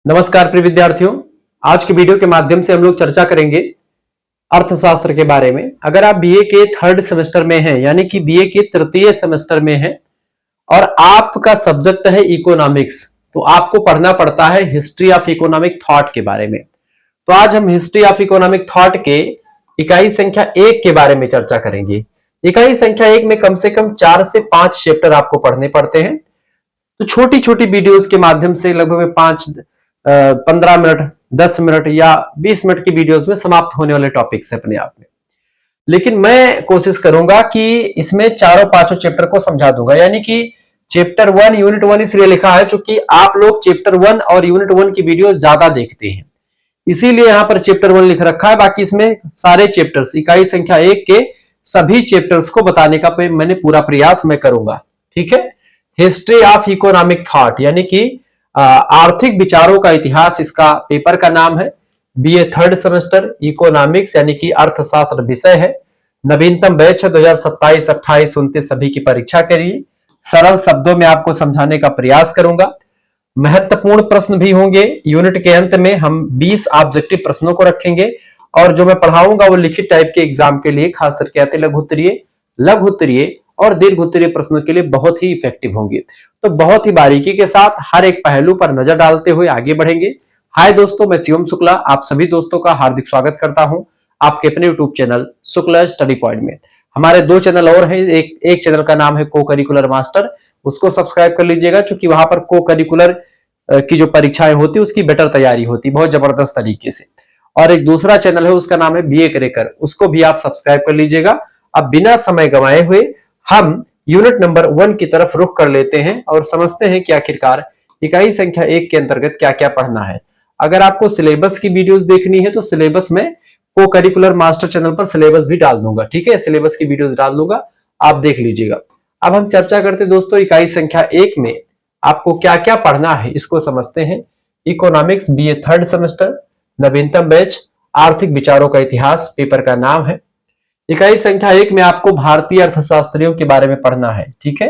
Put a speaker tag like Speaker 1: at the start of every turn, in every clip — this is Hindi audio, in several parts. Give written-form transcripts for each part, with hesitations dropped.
Speaker 1: नमस्कार प्रिय विद्यार्थियों। आज की वीडियो के माध्यम से हम लोग चर्चा करेंगे अर्थशास्त्र के बारे में। अगर आप बीए के थर्ड सेमेस्टर में हैं, यानी कि बीए के तृतीय सेमेस्टर में हैं और आपका सब्जेक्ट है इकोनॉमिक्स, तो आपको पढ़ना पड़ता है हिस्ट्री ऑफ इकोनॉमिक थॉट के बारे में। तो आज हम हिस्ट्री ऑफ इकोनॉमिक थॉट के इकाई संख्या 1 के बारे में चर्चा करेंगे। इकाई संख्या 1 में कम से कम 4 से 5 चैप्टर आपको पढ़ने पड़ते हैं। तो छोटी छोटी वीडियोस के माध्यम से लगभग 15 मिनट, 10 मिनट या 20 मिनट की वीडियोस में समाप्त होने वाले टॉपिक्स है अपने आप में। लेकिन मैं कोशिश करूंगा कि इसमें चारों पांचों चैप्टर को समझा दूंगा, यानी कि चैप्टर 1 यूनिट 1 इसलिए लिखा है क्योंकि आप लोग चैप्टर 1 और यूनिट 1 की वीडियो ज्यादा देखते हैं, इसीलिए यहां पर चैप्टर 1 लिख रखा है। बाकी इसमें सारे चैप्टर्स, इकाई संख्या 1 के सभी चैप्टर्स को बताने का मैंने पूरा प्रयास मैं करूंगा। ठीक है। हिस्ट्री ऑफ इकोनॉमिक थॉट यानी कि आर्थिक विचारों का इतिहास, इसका पेपर का नाम है। बीए थर्ड सेमेस्टर इकोनॉमिक्स यानी कि अर्थशास्त्र विषय है। नवीनतम बैच है 2027, 28, 29 सभी की परीक्षा के लिए। सरल शब्दों में आपको समझाने का प्रयास करूंगा। महत्वपूर्ण प्रश्न भी होंगे। यूनिट के अंत में हम 20 ऑब्जेक्टिव प्रश्नों को रखेंगे और जो मैं पढ़ाऊंगा वो लिखित टाइप के एग्जाम के लिए, खास करके आते लघु उत्तरीय और दीर्घ उत्तरीय प्रश्नों के लिए बहुत ही इफेक्टिव होंगे। तो बहुत ही बारीकी के साथ हर एक पहलू पर नजर डालते हुए आगे बढ़ेंगे। हाय दोस्तों, मैं शिवम शुक्ला आप सभी दोस्तों का हार्दिक स्वागत करता हूं आपके अपने YouTube channel Shukla study point में। हमारे 2 चैनल और हैं। एक चैनल का नाम है को करिकुलर मास्टर, उसको सब्सक्राइब कर लीजिएगा क्योंकि वहां पर को करिकुलर की जो परीक्षाएं होती है उसकी बेटर तैयारी होती है बहुत जबरदस्त तरीके से। और एक दूसरा चैनल है, उसका नाम है बीए क्रैकर, उसको भी आप सब्सक्राइब कर लीजिएगा। अब बिना समय गंवाए हुए हम यूनिट नंबर 1 की तरफ रुख कर लेते हैं और समझते हैं कि आखिरकार इकाई संख्या 1 के अंतर्गत क्या क्या पढ़ना है। अगर आपको सिलेबस की वीडियोस देखनी है तो सिलेबस में को करिकुलर मास्टर चैनल पर सिलेबस भी डाल दूंगा। ठीक है, सिलेबस की वीडियोस डाल दूंगा, आप देख लीजिएगा। अब हम चर्चा करते हैं दोस्तों इकाई संख्या 1 में आपको क्या क्या पढ़ना है, इसको समझते हैं। इकोनॉमिक्स बीए थर्ड सेमेस्टर, नवीनतम बैच, आर्थिक विचारों का इतिहास पेपर का नाम है। इकाई संख्या 1 में आपको भारतीय अर्थशास्त्रियों के बारे में पढ़ना है। ठीक है,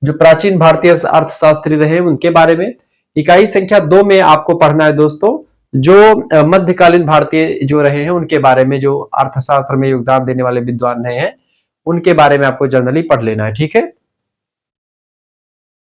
Speaker 1: जो प्राचीन भारतीय अर्थशास्त्री रहे उनके बारे में। इकाई संख्या 2 में आपको पढ़ना है दोस्तों जो मध्यकालीन भारतीय जो रहे हैं उनके बारे में, जो अर्थशास्त्र में योगदान देने वाले विद्वान रहे हैं उनके बारे में आपको जनरली पढ़ लेना है। ठीक है,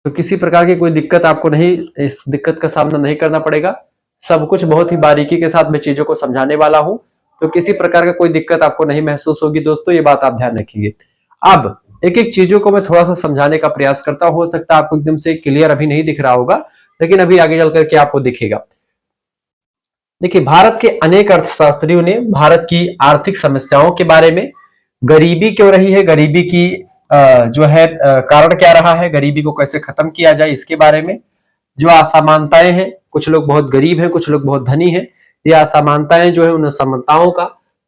Speaker 1: तो किसी प्रकार की कोई दिक्कत आपको नहीं, इस दिक्कत का सामना नहीं करना पड़ेगा। सब कुछ बहुत ही बारीकी के साथ मैं चीजों को समझाने वाला हूं, तो किसी प्रकार का कोई दिक्कत आपको नहीं महसूस होगी दोस्तों, ये बात आप ध्यान रखिए। अब एक एक चीजों को मैं थोड़ा सा समझाने का प्रयास करता हूं। हो सकता है आपको एकदम से क्लियर अभी नहीं दिख रहा होगा, लेकिन अभी आगे चल करके आपको दिखेगा। देखिए, भारत के अनेक अर्थशास्त्रियों ने भारत की आर्थिक समस्याओं के बारे में, गरीबी क्यों रही है, गरीबी की जो है कारण क्या रहा है, गरीबी को कैसे खत्म किया जाए इसके बारे में, जो असमानताएं हैं, कुछ लोग बहुत गरीब हैं, कुछ लोग बहुत धनी हैं, ये असमानताएं जो है उन असमानताओं का,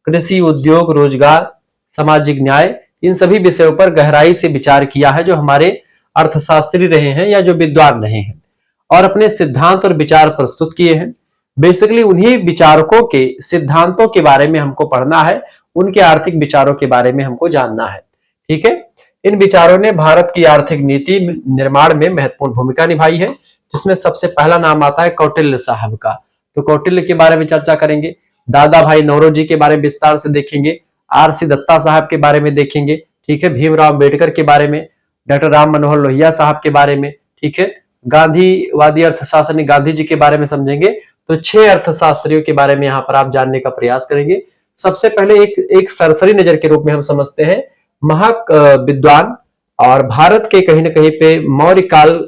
Speaker 1: कृषि, उद्योग, रोजगार, सामाजिक न्याय, इन सभी विषयों पर गहराई से विचार किया है जो हमारे अर्थशास्त्री रहे हैं या जो विद्वान रहे हैं, और अपने सिद्धांत और विचार प्रस्तुत किए हैं। बेसिकली उन्हीं विचारकों के सिद्धांतों के बारे में हमको पढ़ना है, उनके आर्थिक विचारों के बारे में हमको जानना है। ठीक है, इन विचारों ने भारत की आर्थिक नीति निर्माण में महत्वपूर्ण भूमिका निभाई है, जिसमें सबसे पहला नाम आता है कौटिल्य साहब का। तो कौटिल्य के बारे में चर्चा करेंगे, दादा भाई नौरोजी के बारे में विस्तार से देखेंगे, आर.सी. दत्ता साहब के बारे में देखेंगे। ठीक है, भीमराव अम्बेडकर के बारे में, डॉक्टर राम मनोहर लोहिया साहब के बारे में। ठीक है, गांधीवादी अर्थशास्त्री गांधी जी के बारे में समझेंगे। तो 6 अर्थशास्त्रियों के बारे में यहाँ पर आप जानने का प्रयास करेंगे। सबसे पहले एक सरसरी नजर के रूप में हम समझते हैं महा विद्वान और भारत के कहीं ना कहीं पे मौर्य काल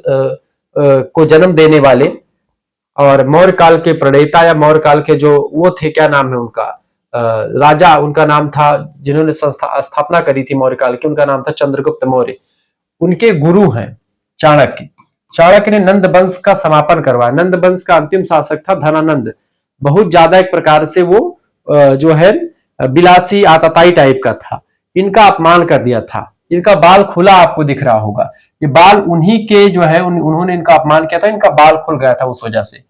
Speaker 1: को जन्म देने वाले और मौर्य काल के प्रणेता या मौर्य काल के जो वो थे, क्या नाम है उनका, राजा, उनका नाम था जिन्होंने स्थापना करी थी मौर्य काल की, उनका नाम था चंद्रगुप्त मौर्य। उनके गुरु हैं चाणक्य। चाणक्य ने नंद वंश का समापन करवाया। नंद वंश का अंतिम शासक था धनानंद। बहुत ज्यादा एक प्रकार से वो जो है बिलासी आतताई टाइप का था, इनका अपमान कर दिया था। इनका बाल खुला आपको दिख रहा होगा, ये बाल उन्हीं के जो है उन्होंने इनका अपमान किया था, इनका बाल खुल गया था। उस वजह से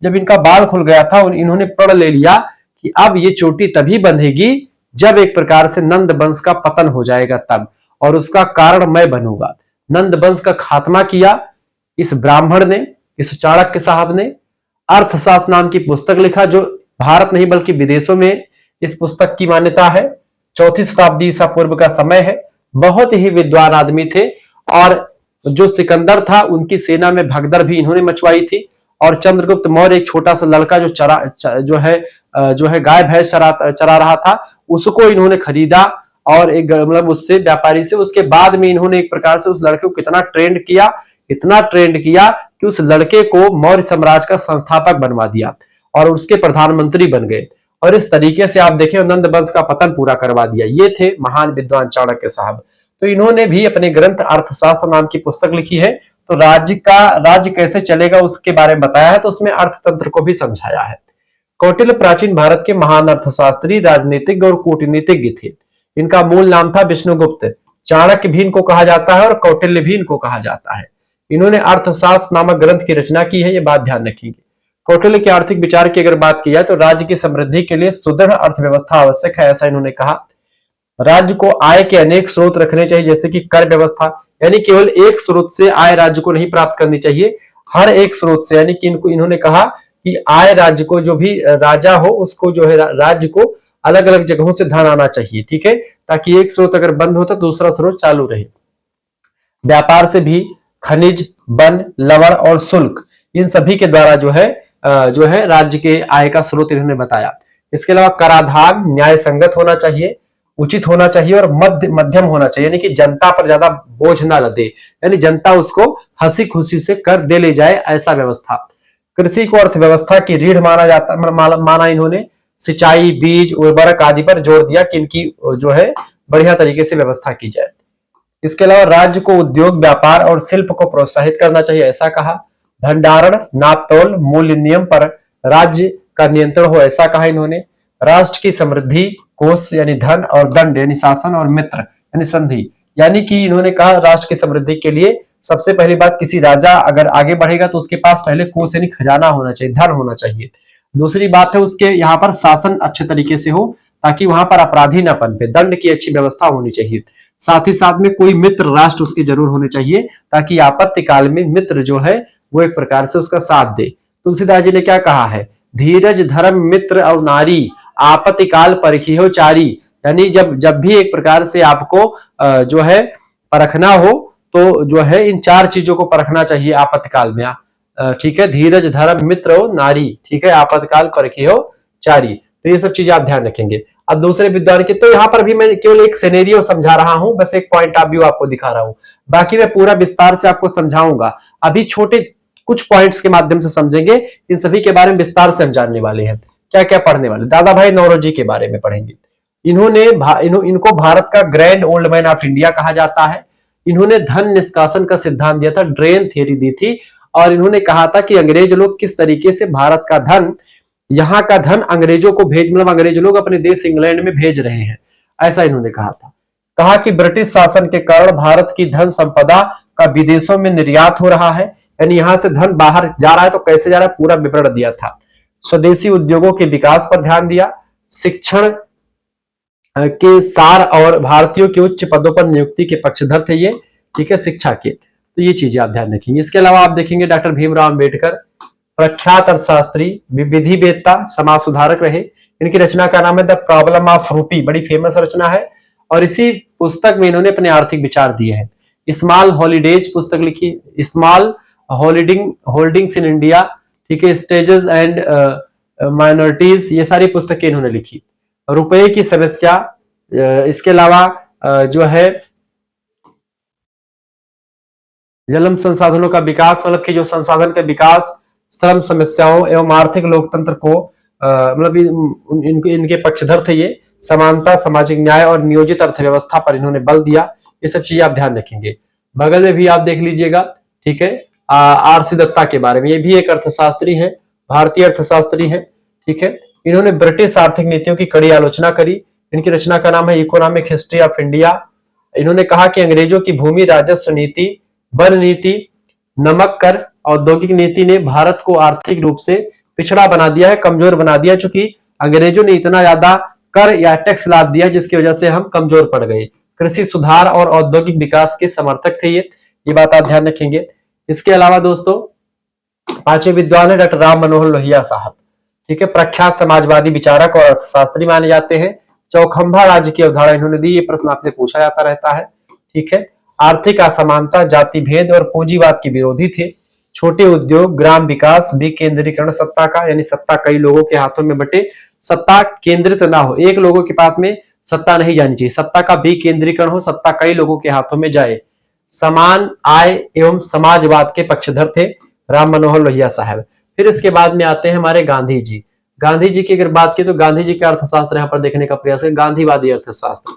Speaker 1: जब इनका बाल खुल गया था इन्होंने प्रण ले लिया कि अब ये चोटी तभी बंधेगी जब एक प्रकार से नंद वंश का पतन हो जाएगा तब, और उसका कारण मैं बनूंगा। नंद वंश का खात्मा किया इस ब्राह्मण ने, इस चाणक्य साहब ने, अर्थशास्त्र नाम की पुस्तक लिखा, जो भारत नहीं बल्कि विदेशों में इस पुस्तक की मान्यता है। 4वीं शताब्दी ईसा पूर्व का समय है। बहुत ही विद्वान आदमी थे और जो सिकंदर था उनकी सेना में भगदड़ भी इन्होंने मचवाई थी। और चंद्रगुप्त मौर्य एक छोटा सा लड़का जो है गाय भैंस चरा रहा था, उसको इन्होंने खरीदा और एक मतलब उससे व्यापारी से, उसके बाद में इन्होंने एक प्रकार से उस लड़के को कितना ट्रेंड किया, इतना ट्रेंड किया कि उस लड़के को मौर्य साम्राज्य का संस्थापक बनवा दिया और उसके प्रधानमंत्री बन गए। और इस तरीके से आप देखें नंद वंश का पतन पूरा करवा दिया। ये थे महान विद्वान चाणक्य साहब। तो इन्होंने भी अपने ग्रंथ अर्थशास्त्र नाम की पुस्तक लिखी है। तो राज्य कैसे चलेगा उसके बारे में बताया है, तो उसमें अर्थतंत्र को भी समझाया है। कौटिल्य प्राचीन भारत के महान अर्थशास्त्री, राजनीतिज्ञ और कूटनीतिज्ञ थे। इनका मूल नाम था विष्णुगुप्त। चाणक्य भी इनको कहा जाता है और कौटिल्य भी इनको कहा जाता है। इन्होंने अर्थशास्त्र नामक ग्रंथ की रचना की है, ये बात ध्यान रखिएगा। कौटिल्य के आर्थिक विचार की अगर बात की जाए तो राज्य की समृद्धि के लिए सुदृढ़ अर्थव्यवस्था आवश्यक है, ऐसा इन्होंने कहा। राज्य को आय के अनेक स्रोत रखने चाहिए, जैसे कि कर व्यवस्था, यानी केवल एक स्रोत से आय राज्य को नहीं प्राप्त करनी चाहिए, हर एक स्रोत से, यानी कि इन्होंने कहा कि आय राज्य को, जो भी राजा हो उसको जो है राज्य को अलग अलग जगहों से धन आना चाहिए, ठीक है, ताकि एक स्रोत अगर बंद हो तो दूसरा स्रोत चालू रहे। व्यापार से भी खनिज, वन, लवण और शुल्क, इन सभी के द्वारा जो है राज्य के आय का स्रोत इन्होंने बताया। इसके अलावा कराधान न्याय संगत होना चाहिए, उचित होना चाहिए और मध्यम होना चाहिए, यानी कि जनता पर ज्यादा बोझ ना लदे, यानी जनता उसको हंसी खुशी से कर दे ले जाए, ऐसा व्यवस्था। कृषि को अर्थव्यवस्था की रीढ़ माना इन्होंने। सिंचाई, बीज, उर्वरक आदि पर जोर दिया कि इनकी जो है बढ़िया तरीके से व्यवस्था की जाए। इसके अलावा राज्य को उद्योग, व्यापार और शिल्प को प्रोत्साहित करना चाहिए, ऐसा कहा। भंडारण, नापतोल, मूल्य नियम पर राज्य का नियंत्रण हो, ऐसा कहा इन्होंने। राष्ट्र की समृद्धि, कोष यानी धन, और दंड यानी शासन, और मित्र यानी संधि, यानी कि इन्होंने कहा राष्ट्र की समृद्धि के लिए सबसे पहली बात, किसी राजा अगर आगे बढ़ेगा तो उसके पास पहले कोष यानी खजाना होना चाहिए, धन होना चाहिए। दूसरी बात है उसके यहाँ पर शासन अच्छे तरीके से हो, ताकि वहां पर अपराधी न पनपे, दंड की अच्छी व्यवस्था होनी चाहिए। साथ ही साथ में कोई मित्र राष्ट्र उसके जरूर होने चाहिए, ताकि आपत्ति काल में मित्र जो है वो एक प्रकार से उसका साथ दे। तुलसीदास जी ने क्या कहा है, धीरज धर्म मित्र और नारी, आपत्ति काल परखियो चारी, यानी जब भी एक प्रकार से आपको जो है परखना हो तो जो है इन चार चीजों को परखना चाहिए आपातकाल में, ठीक है, धीरज धर्म मित्र और नारी, ठीक है, आपातकाल परखियो चारी। तो ये सब चीजें आप ध्यान रखेंगे। अब दूसरे विद्वान के, तो यहाँ पर भी मैं केवल एक सिनेरियो समझा रहा हूं, बस एक पॉइंट ऑफ व्यू आपको दिखा रहा हूं, बाकी मैं पूरा विस्तार से आपको समझाऊंगा। अभी छोटे कुछ पॉइंट्स के माध्यम से समझेंगे, इन सभी के बारे में विस्तार से हम जानने वाले हैं। क्या क्या पढ़ने वाले, दादा भाई नौरोजी के बारे में पढ़ेंगे। इनको भारत का grand old man of India कहा जाता है। इन्होंने धन निष्कासन का सिद्धांत दिया था, ड्रेन थ्योरी दी थी, और इन्होंने कहा था कि अंग्रेज लोग किस तरीके से भारत का धन, यहाँ का धन अंग्रेजों को मतलब अंग्रेज लोग अपने देश इंग्लैंड में भेज रहे हैं, ऐसा इन्होंने कहा था। कहा कि ब्रिटिश शासन के कारण भारत की धन संपदा का विदेशों में निर्यात हो रहा है, यानी यहां से धन बाहर जा रहा है तो कैसे जा रहा है पूरा विवरण दिया था। स्वदेशी उद्योगों के विकास पर ध्यान दिया, शिक्षण के सार और भारतीयों के उच्च पदों पर नियुक्ति के पक्षधर थे ये, ठीक है, शिक्षा के। तो ये चीजें आप ध्यान रखेंगे। इसके अलावा आप देखेंगे डॉक्टर भीमराव अंबेडकर, प्रख्यात अर्थशास्त्री, विधि वेत्ता, समाज सुधारक रहे। इनकी रचना का नाम है द प्रॉब्लम ऑफ रूपी, बड़ी फेमस रचना है, और इसी पुस्तक में इन्होंने अपने आर्थिक विचार दिए हैं। स्मॉल हॉलीडेज पुस्तक लिखी, स्मॉल होल्डिंग्स इन इंडिया, ठीक है, स्टेजेस एंड माइनॉरिटीज, ये सारी पुस्तकें इन्होंने लिखी। रुपए की समस्या, इसके अलावा जो है जलम संसाधनों का विकास, मतलब कि जो संसाधन का विकास, श्रम समस्याओं एवं आर्थिक लोकतंत्र को मतलब इनके पक्षधर थे ये। समानता, सामाजिक न्याय और नियोजित अर्थव्यवस्था पर इन्होंने बल दिया। ये सब चीजें आप ध्यान रखेंगे। बगल में भी आप देख लीजिएगा, ठीक है, आर.सी. दत्ता के बारे में, ये भी एक अर्थशास्त्री है, भारतीय अर्थशास्त्री है, ठीक है। इन्होंने ब्रिटिश आर्थिक नीतियों की कड़ी आलोचना करी। इनकी रचना का नाम है इकोनॉमिक हिस्ट्री ऑफ इंडिया। इन्होंने कहा कि अंग्रेजों की भूमि राजस्व नीति, वन नीति, नमक कर, औद्योगिक नीति ने भारत को आर्थिक रूप से पिछड़ा बना दिया है, कमजोर बना दिया, चूंकि अंग्रेजों ने इतना ज्यादा कर या टैक्स लाद दिया जिसकी वजह से हम कमजोर पड़ गए। कृषि सुधार और औद्योगिक विकास के समर्थक थे ये बात आप ध्यान रखेंगे। इसके अलावा दोस्तों पांचवें विद्वान है डॉक्टर राम मनोहर लोहिया साहब, ठीक है, प्रख्यात समाजवादी विचारक और अर्थशास्त्री माने जाते हैं। चौखंबा राज्य की अवधारणा इन्होंने दी, ये प्रश्न आपसे पूछा जाता रहता है, ठीक है। आर्थिक असमानता, जाति भेद और पूंजीवाद के विरोधी थे। छोटे उद्योग, ग्राम विकास, विकेंद्रीकरण सत्ता का, यानी सत्ता कई लोगों के हाथों में बटे, सत्ता केंद्रित ना हो, एक लोगों के पास में सत्ता नहीं जानी चाहिए, सत्ता का विकेंद्रीकरण हो, सत्ता कई लोगों के हाथों में जाए। समान आय एवं समाजवाद के पक्षधर थे राम मनोहर लोहिया साहब। फिर इसके बाद में आते हैं हमारे गांधी जी। गांधी जी की अगर बात की तो गांधी जी का अर्थशास्त्र यहाँ पर देखने का प्रयास है, गांधीवादी अर्थशास्त्र।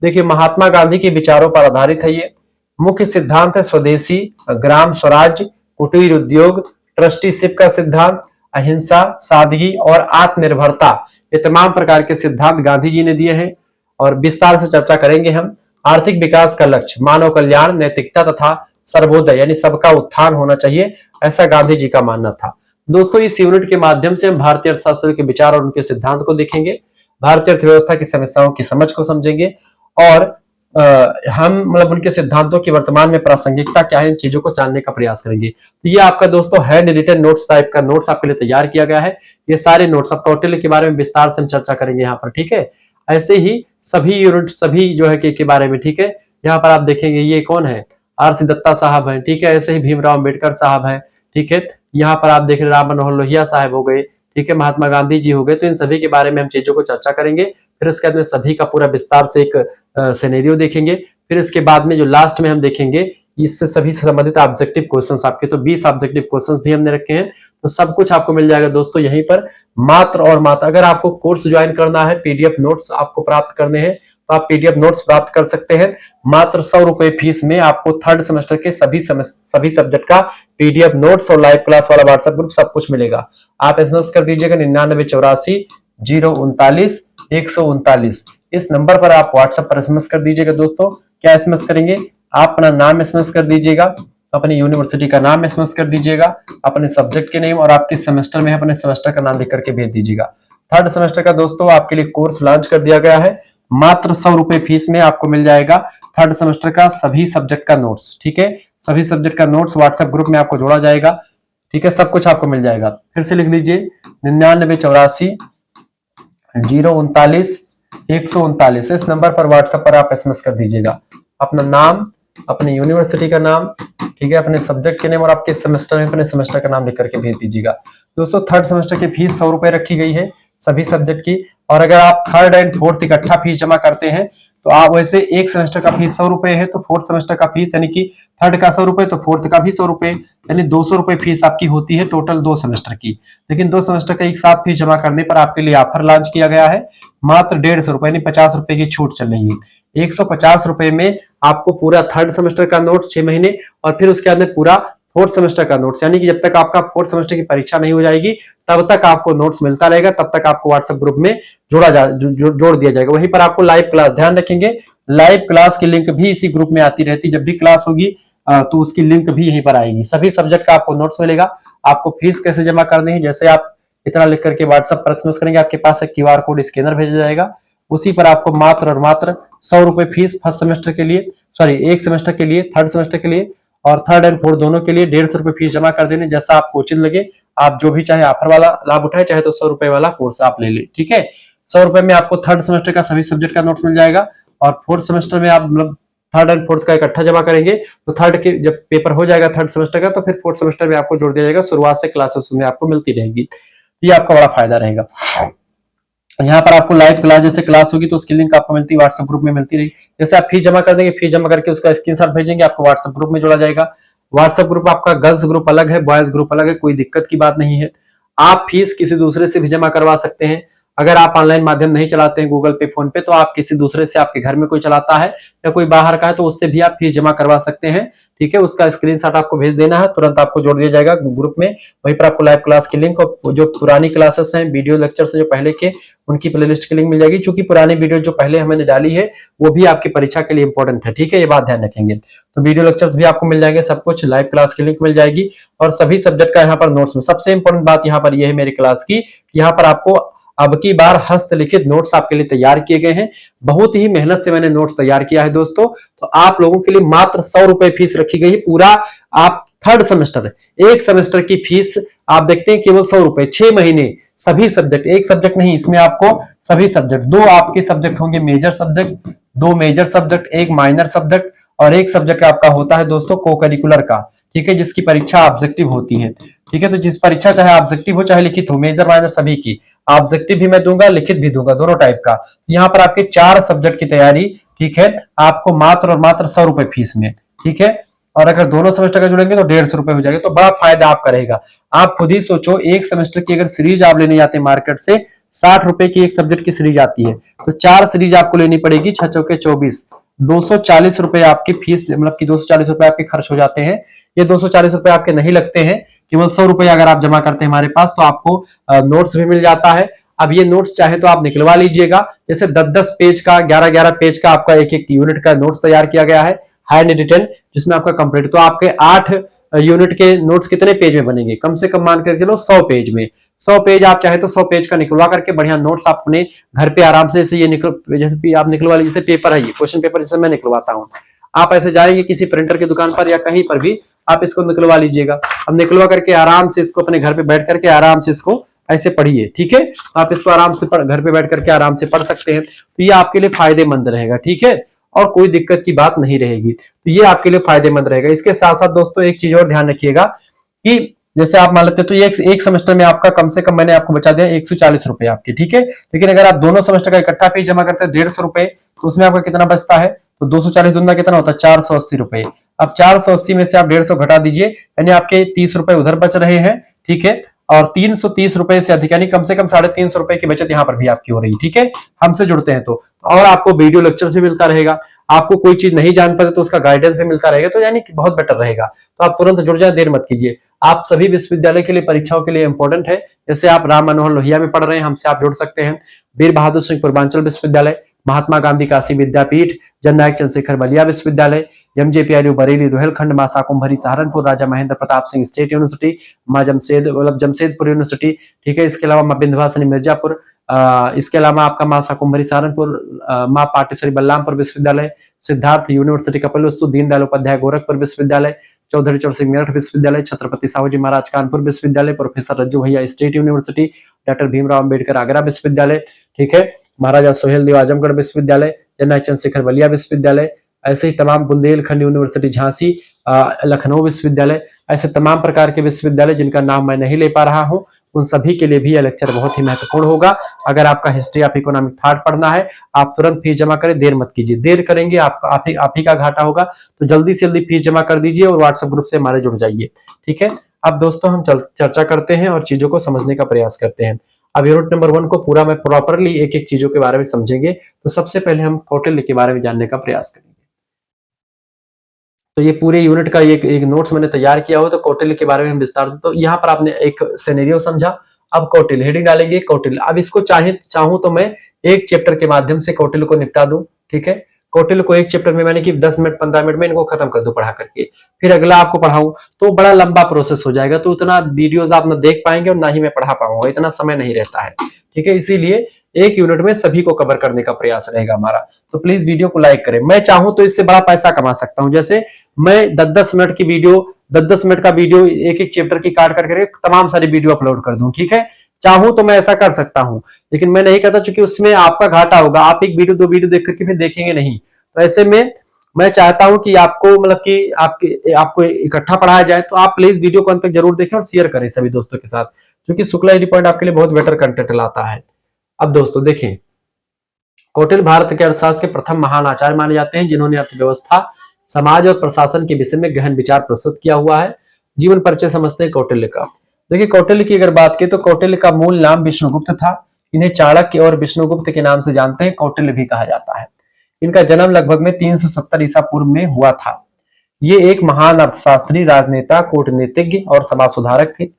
Speaker 1: देखिए महात्मा गांधी के विचारों पर आधारित है ये। मुख्य सिद्धांत है स्वदेशी, ग्राम स्वराज्य, कुटीर उद्योग, ट्रस्टीशिप का सिद्धांत, अहिंसा, सादगी और आत्मनिर्भरता। ये तमाम प्रकार के सिद्धांत गांधी जी ने दिए हैं और विस्तार से चर्चा करेंगे हम। आर्थिक विकास का लक्ष्य मानव कल्याण, नैतिकता तथा सर्वोदय यानी सबका उत्थान होना चाहिए, ऐसा गांधी जी का मानना था। दोस्तों इस यूनिट के माध्यम से हम भारतीय अर्थशास्त्र के विचार और उनके सिद्धांत को देखेंगे, भारतीय अर्थव्यवस्था की समस्याओं की समझ को समझेंगे और हम मतलब उनके सिद्धांतों की वर्तमान में प्रासंगिकता क्या है, इन चीजों को जानने का प्रयास करेंगे। तो ये आपका दोस्तों हैंड रिटन नोट्स टाइप का नोट्स आपके लिए तैयार किया गया है। ये सारे नोट्स अब कौटिल्य के बारे में विस्तार से हम चर्चा करेंगे यहाँ पर, ठीक है। ऐसे ही सभी यूनिट सभी जो है के बारे में, ठीक है। यहाँ पर आप देखेंगे ये कौन है, आर.सी. दत्ता साहब हैं, ठीक है। ऐसे ही भीमराव अम्बेडकर साहब हैं, ठीक है। यहाँ पर आप देख रहे राम मनोहर लोहिया साहब हो गए, ठीक है, महात्मा गांधी जी हो गए। तो इन सभी के बारे में हम चीजों को चर्चा करेंगे। फिर उसके बाद में सभी का पूरा विस्तार से एक सिनेरियो देखेंगे। फिर इसके बाद में जो लास्ट में हम देखेंगे इससे सभी से संबंधित ऑब्जेक्टिव क्वेश्चंस आपके, तो 20 ऑब्जेक्टिव क्वेश्चंस भी हमने रखे हैं। तो सब कुछ आपको मिल जाएगा दोस्तों यहीं पर, मात्र और मात्र। अगर आपको कोर्स ज्वाइन करना है, पीडीएफ नोट्स आपको प्राप्त करने हैं, तो आप पीडीएफ नोट्स प्राप्त कर सकते हैं। मात्र 100 रुपए फीस में आपको थर्ड सेमेस्टर के सभी सब्जेक्ट का पीडीएफ नोट्स और लाइव क्लास वाला व्हाट्सएप ग्रुप सब कुछ मिलेगा। आप एसएमएस कर दीजिएगा 9984 039 139। इस नंबर पर आप व्हाट्सएप पर एसएमएस कर दीजिएगा दोस्तों। क्या एसएमएस करेंगे, आप अपना नाम एसएमएस कर दीजिएगा, अपनी यूनिवर्सिटी का नाम एसएमएस कर दीजिएगा, अपने सब्जेक्ट के नेम और आपके सेमेस्टर में अपने सेमेस्टर का नाम लिख करके भेज दीजिएगा। थर्ड सेमेस्टर का दोस्तों आपके लिए कोर्स लॉन्च कर दिया गया है। मात्र 100 रुपए फीस में आपको मिल जाएगा थर्ड सेमेस्टर का सभी सब्जेक्ट का नोट्स, ठीक है। सभी सब्जेक्ट का नोट्स व्हाट्सएप ग्रुप में आपको जोड़ा जाएगा, ठीक है। सब कुछ आपको मिल जाएगा। फिर से लिख लीजिए 9984 039 139। इस नंबर पर व्हाट्सएप पर आप एसएमएस कर दीजिएगा अपना नाम, अपनी यूनिवर्सिटी का नाम, ठीक है, अपने सब्जेक्ट के नेम और आपके सेमेस्टर में अपने सेमेस्टर का नाम लिख करके भेज दीजिएगा। दोस्तों थर्ड सेमेस्टर की फीस 100 रुपए रखी गई है सभी सब्जेक्ट की। और अगर आप थर्ड एंड फोर्थ इकट्ठा फीस जमा करते हैं तो आप वैसे एक सेमेस्टर का फीस 100 रुपए है, तो फोर्थ सेमेस्टर का फीस यानी कि थर्ड का 100 रुपए तो फोर्थ का भी 100 रुपए, यानी 200 रुपए फीस आपकी होती है टोटल 2 सेमेस्टर की। लेकिन 2 सेमेस्टर का एक साथ फीस जमा करने पर आपके लिए ऑफर लॉन्च किया गया है। मात्र 150 रुपए यानी 50 रुपए की छूट चल रही है। 150 रुपए में आपको पूरा थर्ड सेमेस्टर का नोट्स 6 महीने और फिर उसके बाद में पूरा फोर्थ सेमेस्टर का नोट्स, यानी कि जब तक आपका फोर्थ सेमेस्टर की परीक्षा नहीं हो जाएगी तब तक आपको नोट्स मिलता रहेगा, तब तक आपको व्हाट्सएप ग्रुप में जोड़ दिया जाएगा। वहीं पर आपको लाइव क्लास, ध्यान रखेंगे लाइव क्लास की लिंक भी इसी ग्रुप में आती रहती है। जब भी क्लास होगी तो उसकी लिंक भी यहीं पर आएगी। सभी सब्जेक्ट का आपको नोट्स मिलेगा। आपको फीस कैसे जमा करनी है, जैसे आप इतना लिख करके व्हाट्सएप पर एसएमएस करेंगे, आपके पास एक क्यूआर कोड स्कैनर भेजा जाएगा, उसी पर आपको मात्र और मात्र 100 रुपए फीस फर्स्ट सेमेस्टर के लिए, सॉरी एक सेमेस्टर के लिए, थर्ड सेमेस्टर के लिए और थर्ड एंड फोर्थ दोनों के लिए 150 रुपए फीस जमा कर देने। जैसा आप कोचिंग लगे, आप जो भी चाहे ऑफर वाला लाभ उठाए, चाहे तो 100 रुपए वाला कोर्स आप ले ले, ठीक है। 100 रुपए में आपको थर्ड सेमेस्टर का सभी सब्जेक्ट का नोट्स मिल जाएगा और फोर्थ सेमेस्टर में आप मतलब थर्ड एंड फोर्थ का इकट्ठा जमा करेंगे तो थर्ड के जब पेपर हो जाएगा थर्ड सेमेस्टर का, तो फिर फोर्थ सेमेस्टर में आपको जोड़ दिया जाएगा। शुरुआत से क्लासेस में आपको मिलती रहेगी, ये आपका बड़ा फायदा रहेगा। यहाँ पर आपको लाइव क्लास, जैसे क्लास होगी तो उसकी लिंक आपको मिलती है व्हाट्सएप ग्रुप में मिलती रही। जैसे आप फीस जमा कर देंगे, फीस जमा करके उसका स्क्रीनशॉट भेजेंगे, आपको व्हाट्सएप ग्रुप में जोड़ा जाएगा। व्हाट्सएप ग्रुप आपका गर्ल्स ग्रुप अलग है, बॉयज ग्रुप अलग है, कोई दिक्कत की बात नहीं है। आप फीस किसी दूसरे से भी जमा करवा सकते हैं। अगर आप ऑनलाइन माध्यम नहीं चलाते हैं गूगल पे, फोन पे, तो आप किसी दूसरे से, आपके घर में कोई चलाता है या कोई बाहर का है तो उससे भी आप फीस जमा करवा सकते हैं, ठीक है। उसका स्क्रीनशॉट आपको भेज देना है, तुरंत आपको जोड़ दिया जाएगा ग्रुप में। वहीं पर आपको लाइव क्लास की लिंक और जो पुरानी क्लासेस हैं, वीडियो लेक्चर से जो पहले के, उनकी प्लेलिस्ट की लिंक मिल जाएगी। क्योंकि पुरानी वीडियो जो पहले हमने डाली है वो भी आपकी परीक्षा के लिए इंपॉर्टेंट है, ठीक है, ये बात ध्यान रखेंगे। तो वीडियो लेक्चर्स भी आपको मिल जाएंगे, सब कुछ लाइव क्लास की लिंक मिल जाएगी और सभी सब्जेक्ट का यहाँ पर नोट्स में। सबसे इंपॉर्टेंट बात यहाँ पर यह है मेरी क्लास की, यहाँ पर आपको अब की बार हस्तलिखित नोट्स आपके लिए तैयार किए गए हैं। बहुत ही मेहनत से मैंने नोट्स तैयार किया है दोस्तों। तो आप लोगों के लिए मात्र 100 रुपए फीस रखी गई है। पूरा आप थर्ड सेमेस्टर, एक सेमेस्टर की फीस आप देखते हैं केवल 100 रुपए, 6 महीने सभी सब्जेक्ट, एक सब्जेक्ट नहीं, इसमें आपको सभी सब्जेक्ट, दो आपके सब्जेक्ट होंगे मेजर सब्जेक्ट, दो मेजर सब्जेक्ट, एक माइनर सब्जेक्ट, और एक सब्जेक्ट आपका होता है दोस्तों को करिकुलर का, ठीक है, जिसकी परीक्षा ऑब्जेक्टिव होती है, ठीक है। तो जिस परीक्षा चाहे ऑब्जेक्टिव हो चाहे लिखित हो, मेजर माइनर सभी की, ऑब्जेक्टिव भी मैं दूंगा, लिखित भी दूंगा, दोनों टाइप का। यहाँ पर आपके 4 सब्जेक्ट की तैयारी, ठीक है, आपको मात्र और मात्र 100 रुपए फीस में, ठीक है। और अगर दोनों सेमेस्टर का जुड़ेंगे तो 150 रुपए हो जाएगा, तो बड़ा फायदा आपका रहेगा। आप खुद ही सोचो, एक सेमेस्टर की अगर सीरीज आप लेने जाते हैं मार्केट से, 60 रुपए की एक सब्जेक्ट की सीरीज आती है, तो 4 सीरीज आपको लेनी पड़ेगी, 6 चौके 24, 240 रुपए आपकी फीस, मतलब कि 240 रुपए आपके खर्च हो जाते हैं। ये 240 रुपए आपके नहीं लगते हैं, केवल 100 रुपए अगर आप जमा करते हैं हमारे पास तो आपको नोट्स भी मिल जाता है। अब ये नोट्स चाहे तो आप निकलवा लीजिएगा, जैसे 10-10 पेज का, 11-11 पेज का आपका एक एक यूनिट का नोट्स तैयार किया गया है, हैंड रिटन, जिसमें आपका कंप्लीट, तो आपके 8 यूनिट के नोट्स कितने पेज में बनेंगे, कम से कम मान करके चलो 100 पेज में, 100 पेज आप चाहे तो 100 पेज का निकलवा करके बढ़िया नोट्स आप अपने घर पे आराम से, जैसे ये जैसे आप निकलवा लीजिए, जैसे पेपर है, ये क्वेश्चन पेपर जैसे मैं निकलवाता हूँ, आप ऐसे जाएंगे किसी प्रिंटर की दुकान पर या कहीं पर भी आप इसको निकलवा लीजिएगा। अब निकलवा करके आराम से इसको अपने घर पे बैठ करके आराम से इसको ऐसे पढ़िए, ठीक है, आप इसको आराम से घर पे बैठ करके आराम से पढ़ सकते हैं, तो ये आपके लिए फायदेमंद रहेगा, ठीक है, और कोई दिक्कत की बात नहीं रहेगी, तो ये आपके लिए फायदेमंद रहेगा। इसके साथ साथ दोस्तों एक चीज और ध्यान रखिएगा कि जैसे आप मान लेते हैं तो ये एक सेमेस्टर में आपका कम से कम मैंने आपको बचा दिया 140 रुपए आपके, ठीक है, लेकिन अगर आप दोनों सेमेस्टर का इकट्ठा फीस जमा करते हैं 150 रुपए, तो उसमें आपका कितना बचता है, तो 240 दूना कितना होता है, 480 रुपए। अब 480 में से आप 150 घटा दीजिए, यानी आपके 30 रुपए उधर बच रहे हैं, ठीक है, और 330 रुपए से अधिक, यानी कम से कम 350 रुपए की बचत यहाँ पर भी आपकी हो रही है, ठीक है, हमसे जुड़ते हैं तो। और आपको वीडियो लेक्चर भी मिलता रहेगा, आपको कोई चीज नहीं जान पाते तो उसका गाइडेंस भी मिलता रहेगा, तो यानी कि बहुत बेटर रहेगा, तो आप तुरंत जुड़ जाए, देर मत कीजिए। आप सभी विश्वविद्यालय के लिए परीक्षाओं के लिए इंपॉर्टेंट है, जैसे आप राम मनोहर लोहिया में पढ़ रहे हैं, हमसे आप जुड़ सकते हैं, वीर बहादुर सिंह पूर्वांचल विश्वविद्यालय, महात्मा गांधी काशी विद्यापीठ, जननायक चंद्रशेखर बलिया विश्वविद्यालय, एमजेपीआरयू बरेली रुहेलखंड, मासा कुंभरी सहारनपुर, राजा महेंद्र प्रताप सिंह स्टेट यूनिवर्सिटी, मां जमशेदपुर यूनिवर्सिटी, ठीक है, इसके अलावा मां विंध्यवासिनी मिर्जापुर, इसके अलावा आपका मां शाकुंभरी सहारनपुर, मां पाटेश्वरी बलरामपुर विश्वविद्यालय, सिद्धार्थ यूनिवर्सिटी कपिलवस्तु, दीनदयाल उपाध्याय गोरखपुर विश्वविद्यालय, चौधरी चरण सिंह मेरठ विश्वविद्यालय, छत्रपति साहूजी महाराज कानपुर विश्वविद्यालय, प्रोफेसर रज्जू भैया state university, doctor Bhimrao Ambedkar Agra विश्वविद्यालय, ठीक है, महाराजा सोहेल देव आजमगढ़ विश्वविद्यालय, जननायक चंद्रशेखर बलिया विश्वविद्यालय, ऐसे ही तमाम बुंदेलखंड यूनिवर्सिटी झांसी, लखनऊ विश्वविद्यालय, ऐसे तमाम प्रकार के विश्वविद्यालय जिनका नाम मैं नहीं ले पा रहा हूं, उन सभी के लिए भी यह लेक्चर बहुत ही महत्वपूर्ण होगा। अगर आपका हिस्ट्री ऑफ इकोनॉमिक थॉट पढ़ना है, आप तुरंत फीस जमा करें, देर मत कीजिए, देर करेंगे आप ही का घाटा होगा, तो जल्दी से जल्दी फीस जमा कर दीजिए और व्हाट्सएप ग्रुप से हमारे जुड़ जाइए, ठीक है। अब दोस्तों हम चर्चा करते हैं और चीजों को समझने का प्रयास करते हैं। अब यूनिट नंबर 1 को पूरा मैं प्रॉपरली एक एक चीजों के बारे में समझेंगे, तो सबसे पहले हम कौटिल्य के बारे में जानने का प्रयास करेंगे। तो ये पूरे यूनिट का एक नोट्स मैंने तैयार किया हो, तो कौटिल्य के बारे में हम विस्तार से, तो यहाँ पर आपने एक सिनेरियो समझा, अब कौटिल्य हेडिंग डालेंगे कौटिल्य। अब इसको चाहूं तो मैं एक चैप्टर के माध्यम से कौटिल्य को निपटा दूं, ठीक है, कौटिल्य को एक चैप्टर में मैंने कि 10 मिनट 15 मिनट में इनको खत्म कर दूं पढ़ा करके, फिर अगला आपको पढ़ाऊं तो बड़ा लंबा प्रोसेस हो जाएगा, तो उतना वीडियोस आप ना देख पाएंगे और ना ही मैं पढ़ा पाऊंगा, इतना समय नहीं रहता है, ठीक है, इसीलिए एक यूनिट में सभी को कवर करने का प्रयास रहेगा हमारा। तो प्लीज वीडियो को लाइक करें। मैं चाहूं तो इससे बड़ा पैसा कमा सकता हूं, जैसे मैं 10-10 मिनट की वीडियो, 10-10 मिनट का वीडियो एक एक चैप्टर की काट करके तमाम सारी वीडियो अपलोड कर दूं, ठीक है, चाहूं तो मैं ऐसा कर सकता हूं, लेकिन मैं नहीं करता क्योंकि उसमें आपका घाटा होगा, आप एक वीडियो 2 वीडियो देख करके फिर देखेंगे नहीं, तो ऐसे में मैं चाहता हूं कि आपको मतलब कि आपको इकट्ठा पढ़ाया जाए, तो आप प्लीज वीडियो को अंत तक जरूर देखें और शेयर करें सभी दोस्तों के साथ, क्योंकि शुक्ला एडी पॉइंट आपके लिए बहुत बेटर कंटेंट लाता है। अब दोस्तों देखें, कौटिल्य भारत के अर्थशास्त्र के प्रथम महान आचार्य माने जाते हैं, जिन्होंने अर्थव्यवस्था, समाज और प्रशासन के विषय में गहन विचार प्रस्तुत किया हुआ है। जीवन परिचय समझते हैं कौटिल्य का। देखिए कौटिल्य की अगर बात की तो कौटिल्य का मूल नाम विष्णुगुप्त था, इन्हें चाणक्य और विष्णुगुप्त के नाम से जानते हैं, कौटिल्य भी कहा जाता है। इनका जन्म लगभग में 370 ईसा पूर्व में हुआ था। ये एक महान अर्थशास्त्री, राजनेता, कूटनीतिज्ञ और समाज सुधारक थे।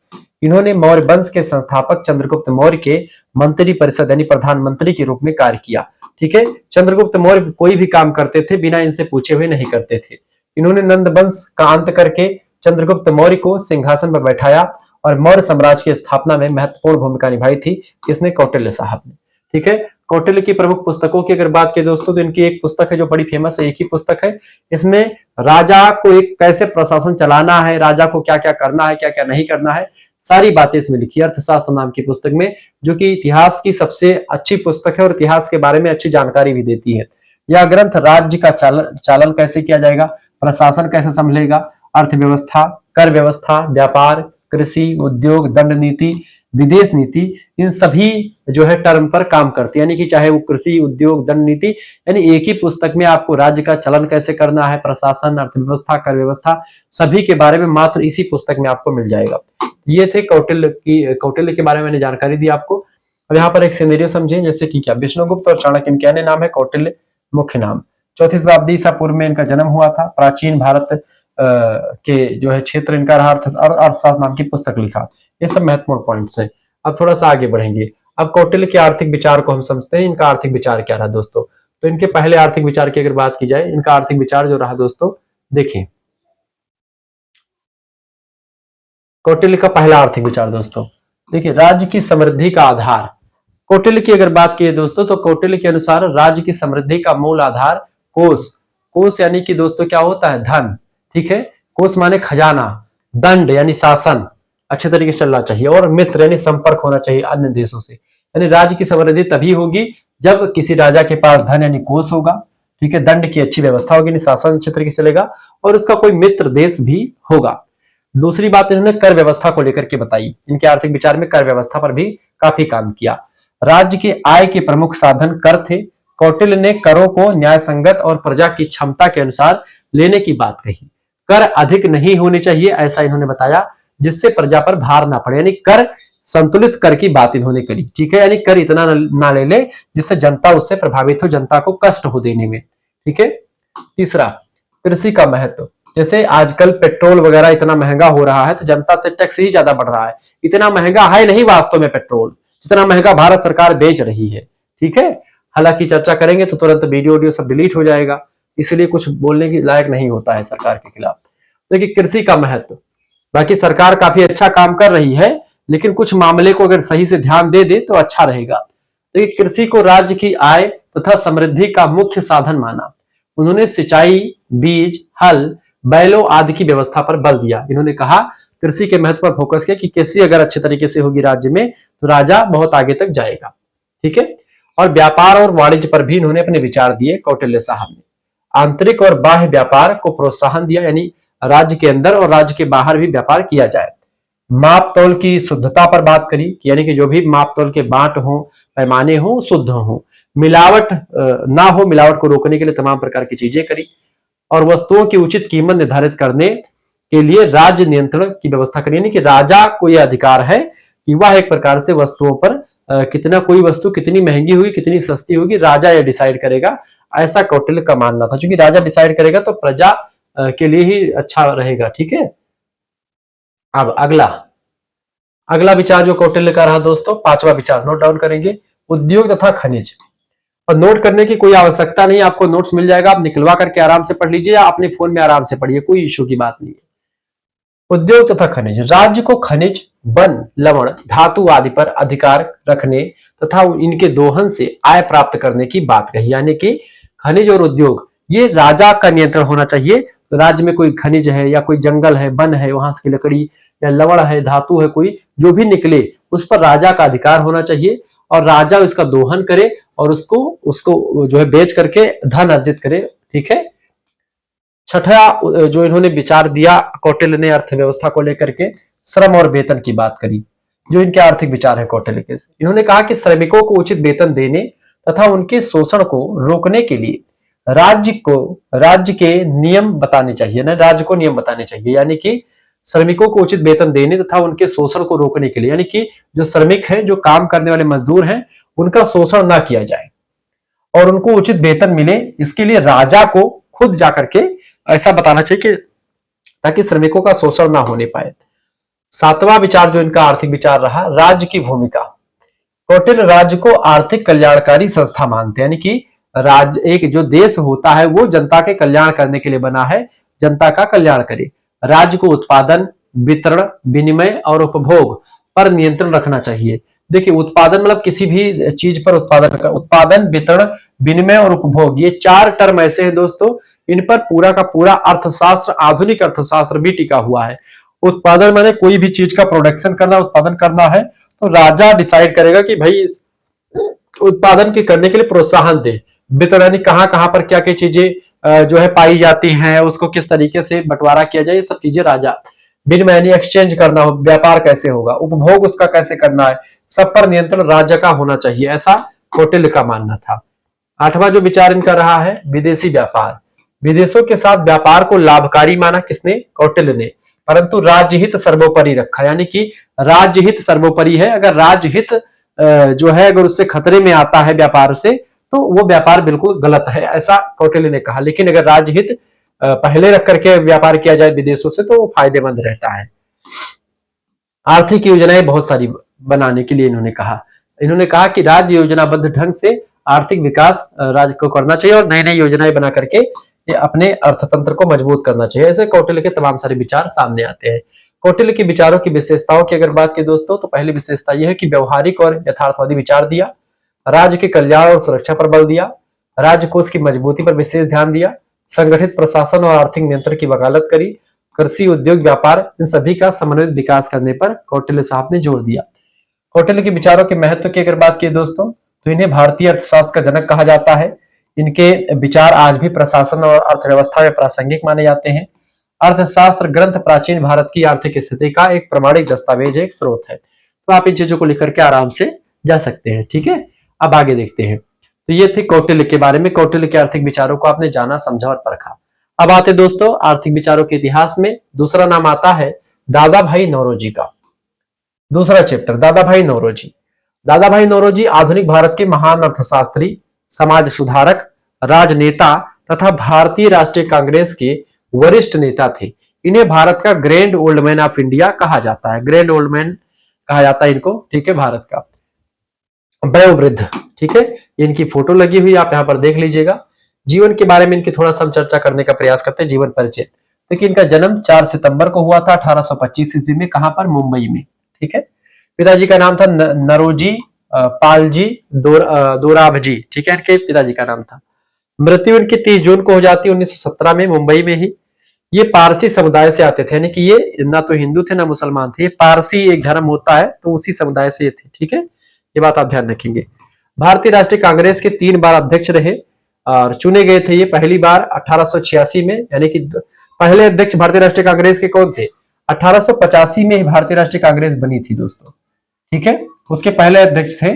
Speaker 1: इन्होंने मौर्य वंश के संस्थापक चंद्रगुप्त मौर्य के मंत्री परिषद यानी प्रधानमंत्री के रूप में कार्य किया, ठीक है। चंद्रगुप्त मौर्य कोई भी काम करते थे बिना इनसे पूछे हुए नहीं करते थे। इन्होंने नंद वंश का अंत करके चंद्रगुप्त मौर्य को सिंहासन पर बैठाया और मौर्य साम्राज्य की स्थापना में महत्वपूर्ण भूमिका निभाई थी, इसने कौटिल्य साहब ने, ठीक है। कौटिल्य की प्रमुख पुस्तकों की अगर बात करें दोस्तों, तो इनकी एक पुस्तक है जो बड़ी फेमस है, एक ही पुस्तक है। इसमें राजा को एक कैसे प्रशासन चलाना है, राजा को क्या क्या करना है, क्या क्या नहीं करना है, सारी बातें इसमें लिखी है अर्थशास्त्र नाम की पुस्तक में, जो कि इतिहास की सबसे अच्छी पुस्तक है और इतिहास के बारे में अच्छी जानकारी भी देती है। यह ग्रंथ राज्य का चालन कैसे किया जाएगा, प्रशासन कैसे संभलेगा, अर्थव्यवस्था, कर व्यवस्था, व्यापार, कृषि, उद्योग, दंड नीति, विदेश नीति, इन सभी जो है टर्म पर काम करती है। यानी कि चाहे वो कृषि, उद्योग, दंड नीति, यानी एक ही पुस्तक में आपको राज्य का चलन कैसे करना है, प्रशासन, अर्थव्यवस्था, कर व्यवस्था, सभी के बारे में मात्र इसी पुस्तक में आपको मिल जाएगा। ये थे कौटिल्य के बारे में मैंने जानकारी दी आपको। अब यहाँ पर एक सिनेरियो समझें, जैसे कि क्या विष्णुगुप्त और चाणक्य, इनके अन्य नाम है, कौटिल्य मुख्य नाम। 4वीं शताब्दी ईसा पूर्व में इनका जन्म हुआ था। प्राचीन भारत के जो है क्षेत्र इनका रहा, अर्थशास्त्र नाम की पुस्तक लिखा। ये सब महत्वपूर्ण पॉइंट्स हैं। अब थोड़ा सा आगे बढ़ेंगे। अब कौटिल्य के आर्थिक विचार को हम समझते हैं। इनका आर्थिक विचार क्या रहा दोस्तों, तो इनके पहले आर्थिक विचार की अगर बात की जाए, इनका आर्थिक विचार जो रहा दोस्तों, देखिए कौटिल्य का पहला आर्थिक विचार दोस्तों, देखिए राज्य की समृद्धि का आधार। कौटिल्य की अगर बात की दोस्तों, तो कौटिल्य के अनुसार राज्य की समृद्धि का मूल आधार कोष। कोष यानी कि दोस्तों क्या होता है, धन, ठीक है। कोष माने खजाना, दंड यानी शासन अच्छे तरीके से चलना चाहिए, और मित्र यानी संपर्क होना चाहिए अन्य देशों से। यानी राज्य की समृद्धि तभी होगी जब किसी राजा के पास धन यानी कोष होगा, ठीक है, दंड की अच्छी व्यवस्था होगी, शासन अच्छे तरीके से चलेगा, और उसका कोई मित्र देश भी होगा। दूसरी बात इन्होंने कर व्यवस्था को लेकर के बताई। इनके आर्थिक विचार में कर व्यवस्था पर भी काफी काम किया। राज्य के आय के प्रमुख साधन कर थे। कौटिल्य ने करों को न्याय संगत और प्रजा की क्षमता के अनुसार लेने की बात कही। कर अधिक नहीं होने चाहिए ऐसा इन्होंने बताया, जिससे प्रजा पर भार ना पड़े, यानी कर संतुलित कर की बात इन्होंने करी, ठीक है। यानी कर इतना ना ले ले जिससे जनता उससे प्रभावित हो, जनता को कष्ट हो देने में, ठीक है। तीसरा, कृषि का महत्व। जैसे आजकल पेट्रोल वगैरह इतना महंगा हो रहा है, तो जनता से टैक्स ही ज्यादा बढ़ रहा है। इतना महंगा है नहीं वास्तव में पेट्रोल, जितना महंगा भारत सरकार बेच रही है, ठीक है। हालांकि चर्चा करेंगे तो तुरंत वीडियो सब डिलीट हो जाएगा, इसलिए कुछ बोलने के लायक नहीं होता है सरकार के खिलाफ। देखिए कृषि का महत्व, बाकी सरकार काफी अच्छा काम कर रही है, लेकिन कुछ मामले को अगर सही से ध्यान दे दे तो अच्छा रहेगा। देखिए कृषि को राज्य की आय तथा समृद्धि का मुख्य साधन माना। उन्होंने सिंचाई, बीज, हल, बैलों आदि की व्यवस्था पर बल दिया। इन्होंने कहा कृषि के महत्व पर फोकस किया कि कृषि अगर अच्छे तरीके से होगी राज्य में तो राजा बहुत आगे तक जाएगा, ठीक है। और व्यापार और वाणिज्य पर भी इन्होंने अपने विचार दिए कौटिल्य साहब ने। आंतरिक और बाह्य व्यापार को प्रोत्साहन दिया, यानी राज्य के अंदर और राज्य के बाहर भी व्यापार किया जाए। माप तौल की शुद्धता पर बात करी, यानी कि जो भी माप तौल के बांट हो, पैमाने हो, शुद्ध हो, मिलावट ना हो, मिलावट को रोकने के लिए तमाम प्रकार की चीजें करी। और वस्तुओं की उचित कीमत निर्धारित करने के लिए राज्य नियंत्रण की व्यवस्था करी, यानी कि राजा को यह अधिकार है कि वह एक प्रकार से वस्तुओं पर कितना, कोई वस्तु कितनी महंगी होगी, कितनी सस्ती होगी, राजा यह डिसाइड करेगा, ऐसा कौटिल्य का मानना था। क्योंकि राजा डिसाइड करेगा तो प्रजा के लिए ही अच्छा रहेगा, ठीक है। अब अगला विचार जो कौटिल्य का रहा दोस्तों, पांचवा विचार नोट डाउन करेंगे, उद्योग तथा खनिज। और नोट करने की कोई आवश्यकता नहीं, आपको नोट्स मिल जाएगा, आप निकलवा करके आराम से पढ़ लीजिए या अपने फोन में आराम से पढ़िए, कोई इश्यू की बात नहीं है। उद्योग तथा खनिज, राज्य को खनिज, वन, लवण, धातु आदि पर अधिकार रखने तथा इनके दोहन से आय प्राप्त करने की बात कही। यानी कि खनिज और उद्योग ये राजा का नियंत्रण होना चाहिए। तो राज्य में कोई खनिज है या कोई जंगल है, वन है, वहां की लकड़ी या लवण है, धातु है, कोई जो भी निकले उस पर राजा का अधिकार होना चाहिए, और राजा इसका दोहन करे और उसको जो है बेच करके धन अर्जित करे, ठीक है। छठा जो इन्होंने विचार दिया कौटिल्य ने अर्थव्यवस्था को लेकर के, श्रम और वेतन की बात करी। जो इनके आर्थिक विचार है कौटिल्य के, इन्होंने कहा कि श्रमिकों को उचित वेतन देने तथा उनके शोषण को रोकने के लिए राज्य के नियम बताने चाहिए, ना राज्य को नियम बताने चाहिए। यानी कि श्रमिकों को उचित वेतन देने तथा उनके शोषण को रोकने के लिए, यानी कि जो श्रमिक है, जो काम करने वाले मजदूर हैं, उनका शोषण ना किया जाए और उनको उचित वेतन मिले, इसके लिए राजा को खुद जाकर के ऐसा बताना चाहिए कि ताकि श्रमिकों का शोषण ना होने पाए। सातवां विचार जो इनका आर्थिक विचार रहा, राज्य की भूमिका। कौटिल्य राज्य को आर्थिक कल्याणकारी संस्था मानते हैं, यानी कि राज्य, एक जो देश होता है वो जनता के कल्याण करने के लिए बना है, जनता का कल्याण करे। राज्य को उत्पादन, वितरण, विनिमय और उपभोग पर नियंत्रण रखना चाहिए। देखिए उत्पादन मतलब किसी भी चीज पर उत्पादन का, उत्पादन, वितरण, विनिमय और उपभोग, ये 4 टर्म ऐसे हैं दोस्तों, इन पर पूरा का पूरा अर्थशास्त्र, आधुनिक अर्थशास्त्र भी टिका हुआ है। उत्पादन माने कोई भी चीज का प्रोडक्शन करना, उत्पादन करना है तो राजा डिसाइड करेगा कि भाई इस उत्पादन के करने के लिए प्रोत्साहन दे। वितरण, कहां कहां पर क्या क्या चीजें जो है पाई जाती हैं, उसको किस तरीके से बंटवारा किया जाए, ये सब चीजें राजा। विनिमय एक्सचेंज करना हो, व्यापार कैसे होगा, उपभोग उसका कैसे करना है, सब पर नियंत्रण राज्य का होना चाहिए, ऐसा कौटिल्य का मानना था। 8वां जो विचार इनका रहा है विदेशी व्यापार। विदेशों के साथ व्यापार को लाभकारी माना किसने? कौटिल्य ने। परंतु राज्य हित सर्वोपरि रखा, यानी कि राज्य हित सर्वोपरि है। अगर राज्य हित जो है अगर उससे खतरे में आता है व्यापार से, तो वो व्यापार बिल्कुल गलत है, ऐसा कौटिल्य ने कहा। लेकिन अगर राज्य हित पहले रख करके व्यापार किया जाए विदेशों से, तो वो फायदेमंद रहता है। आर्थिक योजनाएं बहुत सारी बनाने के लिए इन्होंने कहा कि राज्य योजनाबद्ध ढंग से आर्थिक विकास राज्य को करना चाहिए और नई नई योजनाएं बना करके ये अपने अर्थतंत्र को मजबूत करना चाहिए। ऐसे कौटिल्य के तमाम सारे विचार सामने आते हैं। कौटिल्य के विचारों की विशेषताओं की अगर बात करें दोस्तों, तो पहली विशेषता यह है कि व्यवहारिक और यथार्थवादी विचार दिया, राज्य के कल्याण और सुरक्षा पर बल दिया, राज्य कोष की मजबूती पर विशेष ध्यान दिया, संगठित प्रशासन और आर्थिक नियंत्रण की वकालत करी, कृषि, उद्योग, व्यापार, इन सभी का समन्वित विकास करने पर कौटिल्य साहब ने जोर दिया। कौटिल्य के विचारों के महत्व की अगर बात की दोस्तों, तो इन्हें भारतीय अर्थशास्त्र का जनक कहा जाता है। इनके विचार आज भी प्रशासन और अर्थव्यवस्था में प्रासंगिक माने जाते हैं। अर्थशास्त्र ग्रंथ प्राचीन भारत की आर्थिक स्थिति का एक प्रमाणिक दस्तावेज, एक स्रोत है। तो आप इन चीजों को लेकर के आराम से जा सकते हैं। ठीक है, अब आगे देखते हैं। तो ये थे कौटिल्य के बारे में। कौटिल्य के आर्थिक विचारों को आपने जाना, समझा और परखा। अब आते दोस्तों आर्थिक विचारों के इतिहास में। दूसरा नाम आता है दादा भाई नौरोजी का। दूसरा चैप्टर दादा भाई नौरोजी। दादा भाई नौरोजी आधुनिक भारत के महान अर्थशास्त्री, समाज सुधारक, राजनेता तथा भारतीय राष्ट्रीय कांग्रेस के वरिष्ठ नेता थे। इन्हें भारत का grand old man of India कहा जाता है। ग्रैंड ओल्ड मैन कहा जाता है इनको, ठीक है, भारत का वयोवृद्ध। ठीक है, इनकी फोटो लगी हुई आप यहां पर देख लीजिएगा। जीवन के बारे में इनकी थोड़ा सा चर्चा करने का प्रयास करते हैं। जीवन परिचय। देखिए इनका जन्म 4 सितंबर को हुआ था 1825 ईस्वी में। कहां पर? मुंबई में। ठीक है, पिताजी का नाम था नरोजी पालजी दोराबजी। ठीक है, इनके पिताजी का नाम था। मृत्यु इनकी 30 जून को हो जाती है 1917 में, मुंबई में ही। ये पारसी समुदाय से आते थे, यानी कि ये ना तो हिंदू थे ना मुसलमान थे, ये पारसी एक धर्म होता है, तो उसी समुदाय से ये थे। ठीक है, ये बात आप ध्यान रखेंगे। भारतीय राष्ट्रीय कांग्रेस के 3 बार अध्यक्ष रहे और चुने गए थे ये पहली बार 1886 में, यानी कि पहले अध्यक्ष भारतीय राष्ट्रीय कांग्रेस के कौन थे? 1885 में भारतीय राष्ट्रीय कांग्रेस बनी थी दोस्तों। ठीक है, उसके पहले अध्यक्ष थे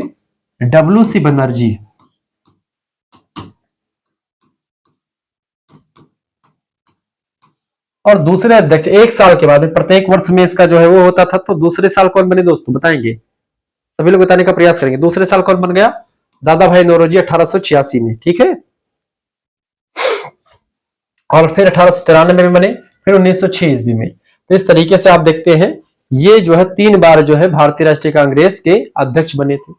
Speaker 1: WC बनर्जी। और दूसरे अध्यक्ष 1 साल के बाद, प्रत्येक वर्ष में इसका जो है वो होता था, तो दूसरे साल कौन बने दोस्तों बताएंगे? सभी लोग बताने का प्रयास करेंगे। दूसरे साल कौन बन गया? दादा भाई नौरोजी 1886 में। ठीक है, और फिर 1893 में बने, फिर 1906 ईस्वी में। तो इस तरीके से आप देखते हैं ये जो है 3 बार जो है भारतीय राष्ट्रीय कांग्रेस के अध्यक्ष बने थे।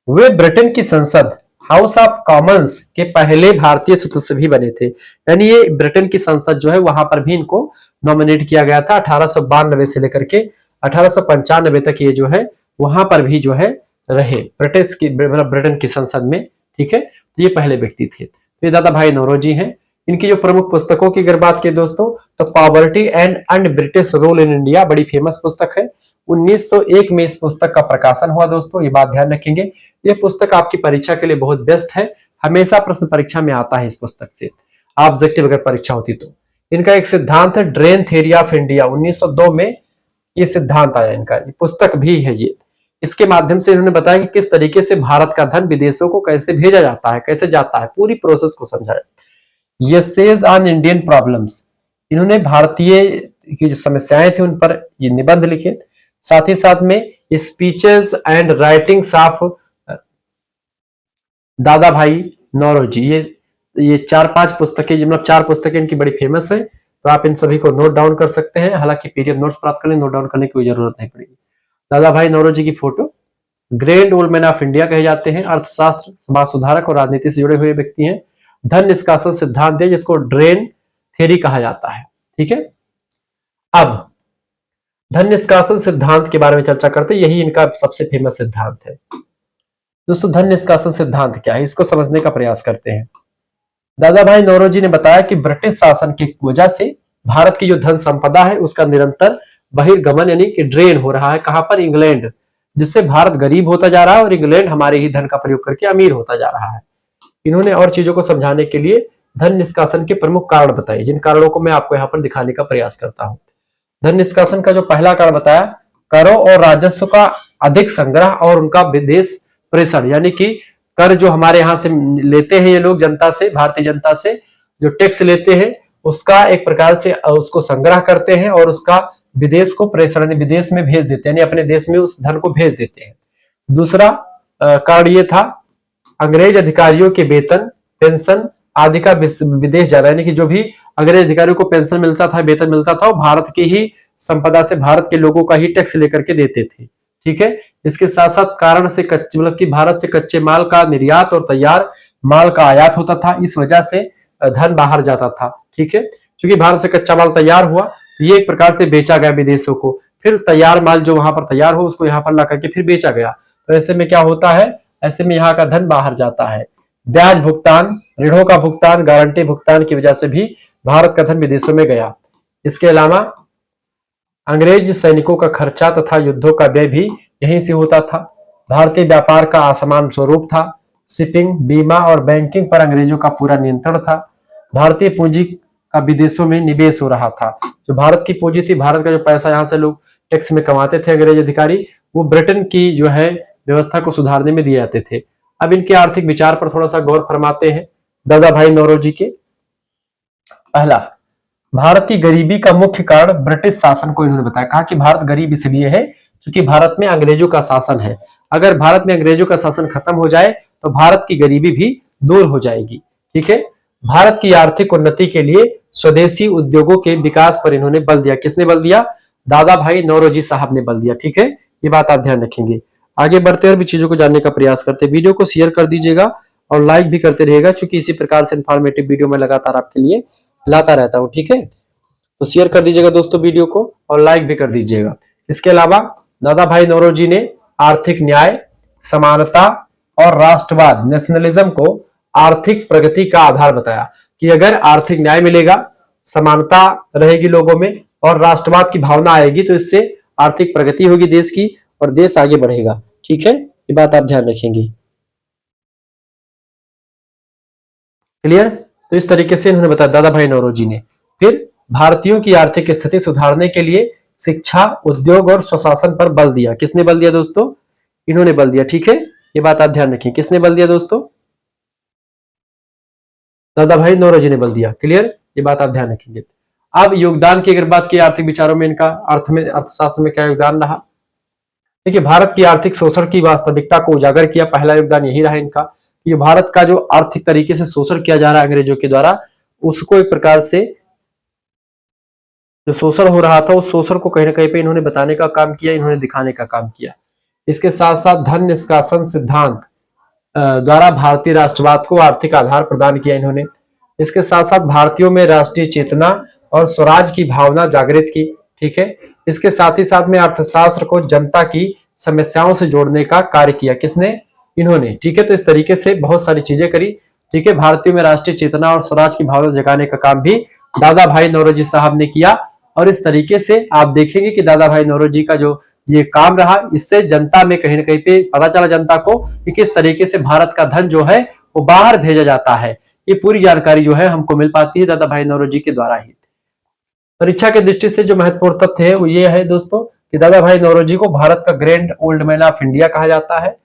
Speaker 1: वे ब्रिटेन की संसद हाउस ऑफ कॉमन्स के पहले भारतीय सदस्य भी बने थे, यानी ये ब्रिटेन की संसद जो है वहां पर भी इनको नॉमिनेट किया गया था। 1892 से लेकर के 1895 तक ये जो है वहां पर भी जो है रहे, ब्रिटेन की संसद में। ठीक है, तो ये पहले व्यक्ति थे। तो ये दादा भाई नौरोजी हैं। इनकी जो प्रमुख पुस्तकों की अगर बात करें दोस्तों, तो poverty and British rule in India बड़ी फेमस पुस्तक है। 1901 में इस पुस्तक का प्रकाशन हुआ दोस्तों, ये बात ध्यान रखेंगे। ये पुस्तक आपकी परीक्षा के लिए बहुत बेस्ट है, हमेशा प्रश्न परीक्षा में आता है इस पुस्तक से, ऑब्जेक्टिव अगर परीक्षा होती तो। इनका एक सिद्धांत है ड्रेन थ्योरी ऑफ इंडिया, 1902 में ये सिद्धांत आया इनका, ये पुस्तक भी है ये। इसके माध्यम से इन्होंने बताया कि किस तरीके से भारत का धन विदेशों को कैसे भेजा जाता है, कैसे जाता है, पूरी प्रोसेस को समझाया। येसेज ऑन इंडियन प्रॉब्लम्स, इन्होंने भारतीय की जो समस्याएं थी उन पर ये निबंध लिखे। साथ ही साथ में स्पीचेस एंड राइटिंग्स ऑफ दादा भाई नौरोजी, ये 4-5 पुस्तकें, मतलब 4 पुस्तकें इनकी बड़ी फेमस है। तो आप इन सभी को नोट डाउन कर सकते हैं, हालांकि पीडीएफ नोट्स प्राप्त करने नोट डाउन करने की कोई जरूरत नहीं पड़ेगी। दादा भाई नौरोजी की photo, great old man of India कहे जाते हैं, अर्थशास्त्र, समाज सुधारक और राजनीति से जुड़े हुए व्यक्ति हैं। धन निष्कासन सिद्धांत है जिसको ड्रेन थ्योरी कहा जाता है। ठीक है, अब धन निष्कासन सिद्धांत के बारे में चर्चा करते हैं। यही इनका सबसे फेमस सिद्धांत है। दोस्तों धन निष्कासन सिद्धांत क्या है, इसको समझने का प्रयास करते हैं। दादा भाई नौरोजी ने बताया कि ब्रिटिश शासन की वजह से भारत की जो धन संपदा है उसका निरंतर बहिर्गमन यानी कि ड्रेन हो रहा है। कहां पर? इंग्लैंड, जिससे भारत गरीब होता जा रहा है और इंग्लैंड हमारे ही धन का प्रयोग करके अमीर होता जा रहा है। इन्होंने और चीजों को समझाने के लिए धन निष्कासन के प्रमुख कारण बताए, जिन कारणों को मैं आपको यहाँ पर दिखाने का प्रयास करता हूँ। धन निष्कासन का जो पहला कारण बताया, करों और राजस्व का अधिक संग्रह और उनका विदेश प्रेषण, यानी कि कर जो हमारे यहाँ से लेते हैं ये लोग जनता से, भारतीय जनता से जो टैक्स लेते हैं उसका एक प्रकार से उसको संग्रह करते हैं और उसका विदेश को प्रेषण विदेश में भेज देते हैं, यानी अपने देश में उस धन को भेज देते हैं। दूसरा कारण ये था, अंग्रेज अधिकारियों के वेतन, पेंशन आदि का विदेश जाना, यानी कि जो भी अंग्रेज अधिकारियों को पेंशन मिलता था, वेतन मिलता था, वो भारत की ही संपदा से, भारत के लोगों का ही टैक्स लेकर के देते थे। ठीक है। इसके साथ साथ कारण से मतलब कि भारत से कच्चे माल का निर्यात और तैयार माल का आयात होता था, इस वजह से धन बाहर जाता था। ठीक है। क्योंकि भारत से कच्चा माल तैयार हुआ तो ये एक प्रकार से बेचा गया विदेशों को, फिर तैयार माल जो वहां पर तैयार हो उसको यहाँ पर ला करके फिर बेचा गया। तो ऐसे में क्या होता है, ऐसे में यहाँ का धन बाहर जाता है। ब्याज भुगतान, ऋणों का भुगतान, गारंटी भुगतान की वजह से भी भारत का धन विदेशों में गया। इसके अलावा अंग्रेज सैनिकों का खर्चा तथा युद्धों का व्यय भी यहीं से होता था। भारतीय व्यापार का असमान स्वरूप था। शिपिंग, बीमा और बैंकिंग पर अंग्रेजों का पूरा नियंत्रण था। भारतीय पूंजी का विदेशों में निवेश हो रहा था। जो भारत की पूंजी थी, भारत का जो पैसा यहाँ से लोग टैक्स में कमाते थे अंग्रेज अधिकारी, वो ब्रिटेन की जो है व्यवस्था को सुधारने में दिए जाते थे। अब इनके आर्थिक विचार पर थोड़ा सा गौर फरमाते हैं दादा भाई नौरोजी के। पहला, भारत की गरीबी का मुख्य कारण ब्रिटिश शासन को इन्होंने बताया। कहा कि भारत गरीब इसलिए है क्योंकि भारत में अंग्रेजों का शासन है। अगर भारत में अंग्रेजों का शासन खत्म हो जाए तो भारत की गरीबी भी दूर हो जाएगी। ठीक है। भारत की आर्थिक उन्नति के लिए स्वदेशी उद्योगों के विकास पर इन्होंने बल दिया। किसने बल दिया? दादा भाई नौरोजी साहब ने बल दिया। ठीक है, ये बात आप ध्यान रखेंगे। आगे बढ़ते और भी चीजों को जानने का प्रयास करते। वीडियो को शेयर कर दीजिएगा और लाइक भी करते रहिएगा, क्योंकि इसी प्रकार से इंफॉर्मेटिव वीडियो मैं लगातार आपके लिए लाता रहता हूं। ठीक है, तो शेयर कर दीजिएगा दोस्तों वीडियो को और लाइक भी कर दीजिएगा। इसके अलावा दादा भाई नौरोजी ने आर्थिक न्याय, समानता और राष्ट्रवाद, नेशनलिज्म को आर्थिक प्रगति का आधार बताया कि अगर आर्थिक न्याय मिलेगा, समानता रहेगी लोगों में और राष्ट्रवाद की भावना आएगी तो इससे आर्थिक प्रगति होगी देश की और देश आगे बढ़ेगा। ठीक है, ये बात आप ध्यान रखेंगे। क्लियर? तो इस तरीके से इन्होंने बताया दादा भाई नौरोजी ने। फिर भारतीयों की आर्थिक स्थिति सुधारने के लिए शिक्षा, उद्योग और स्वशासन पर बल दिया। किसने बल दिया दोस्तों? इन्होंने बल दिया। ठीक है, ये बात आप ध्यान रखिए। किसने बल दिया दोस्तों? दादा भाई नौरोजी ने बल दिया। क्लियर? ये बात आप ध्यान रखेंगे। अब योगदान की अगर बात की आर्थिक विचारों में इनका अर्थशास्त्र में क्या योगदान रहा? देखिए, भारत की आर्थिक शोषण की वास्तविकता को उजागर किया। पहला योगदान यही रहा इनका कि भारत का जो आर्थिक तरीके से शोषण किया जा रहा है अंग्रेजों के द्वारा, उसको एक प्रकार से जो शोषण हो रहा था उस शोषण को कहीं ना कहीं पे इन्होंने बताने का काम किया, इन्होंने दिखाने का काम किया। इसके साथ साथ धन निष्कासन सिद्धांत द्वारा भारतीय राष्ट्रवाद को आर्थिक आधार प्रदान किया इन्होंने। इसके साथ साथ भारतीयों में राष्ट्रीय चेतना और स्वराज की भावना जागृत की। ठीक है। इसके साथ ही साथ में अर्थशास्त्र को जनता की समस्याओं से जोड़ने का कार्य किया। किसने? इन्होंने। ठीक है, तो इस तरीके से बहुत सारी चीजें करी। ठीक है, भारतीयों में राष्ट्रीय चेतना और स्वराज की भावना जगाने का काम भी दादा भाई नौरोजी साहब ने किया। और इस तरीके से आप देखेंगे कि दादा भाई नौरोजी का जो ये काम रहा, इससे जनता में कहीं ना कहीं पे पता चला जनता को कि किस तरीके से भारत का धन जो है वो बाहर भेजा जाता है। ये पूरी जानकारी जो है हमको मिल पाती है दादा भाई नौरोजी के द्वारा ही। परीक्षा के दृष्टि से जो महत्वपूर्ण तथ्य है वो ये है दोस्तों कि दादा भाई नौरोजी को भारत का grand old man of India कहा जाता है।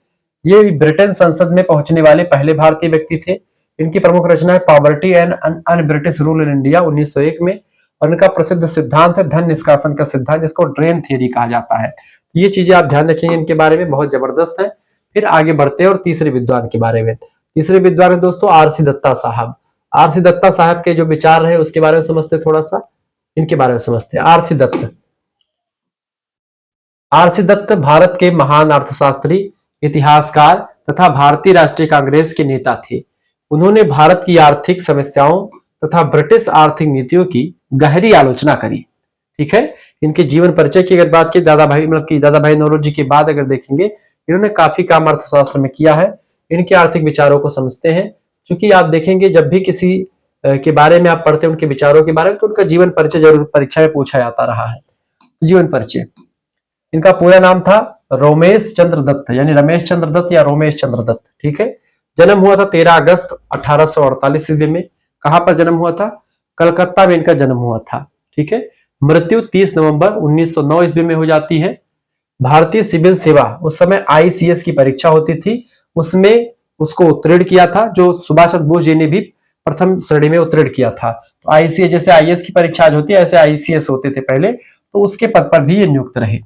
Speaker 1: ये ब्रिटेन संसद में पहुंचने वाले पहले भारतीय व्यक्ति थे। इनकी प्रमुख रचना है poverty and un British rule in India 1901 में। और इनका प्रसिद्ध सिद्धांत है धन निष्कासन का सिद्धांत, जिसको ड्रेन थियरी कहा जाता है। ये चीजें आप ध्यान रखेंगे इनके बारे में, बहुत जबरदस्त है। फिर आगे बढ़ते हैं और तीसरे विद्वान के बारे में। तीसरे विद्वान है दोस्तों आरसी दत्ता साहब। आरसी दत्ता साहब के जो विचार रहे उसके बारे में समझते, थोड़ा सा इनके बारे में समझते हैं। आरसी दत्त। आरसी दत्त भारत के महान अर्थशास्त्री, इतिहासकार तथा भारतीय राष्ट्रीय कांग्रेस के नेता थे। उन्होंने भारत की आर्थिक समस्याओं तथा ब्रिटिश आर्थिक नीतियों की गहरी आलोचना करी। ठीक है। इनके जीवन परिचय की अगर बात की दादा भाई नौरोजी के बाद अगर देखेंगे, इन्होंने काफी काम अर्थशास्त्र में किया है। इनके आर्थिक विचारों को समझते हैं, क्योंकि आप देखेंगे जब भी किसी के बारे में आप पढ़ते हैं, उनके विचारों के बारे में, तो उनका जीवन परिचय जरूर परीक्षा में पूछा जाता रहा है। जीवन परिचय, इनका पूरा नाम था रोमेश चंद्र दत्त, यानी रमेश चंद्र दत्त या रोमेश चंद्र दत्त, ठीक है। जन्म हुआ था 13 अगस्त 1848 ईस्वी में। कहां पर जन्म हुआ था? कलकत्ता में इनका जन्म हुआ था, ठीक है। मृत्यु 30 नवंबर 1909 ईस्वी में हो जाती है। भारतीय सिविल सेवा, उस समय आईसीएस की परीक्षा होती थी, उसमें उसको उत्तीर्ण किया था, जो सुभाष चंद्र बोस जी ने भी प्रथम श्रेणी में उत्तीर्ण किया था। तो आईसीएस, जैसे आईएएस की परीक्षा आज होती है, ऐसे आईसीएस होते थे पहले, तो उसके पद पर भी ये नियुक्त रहे,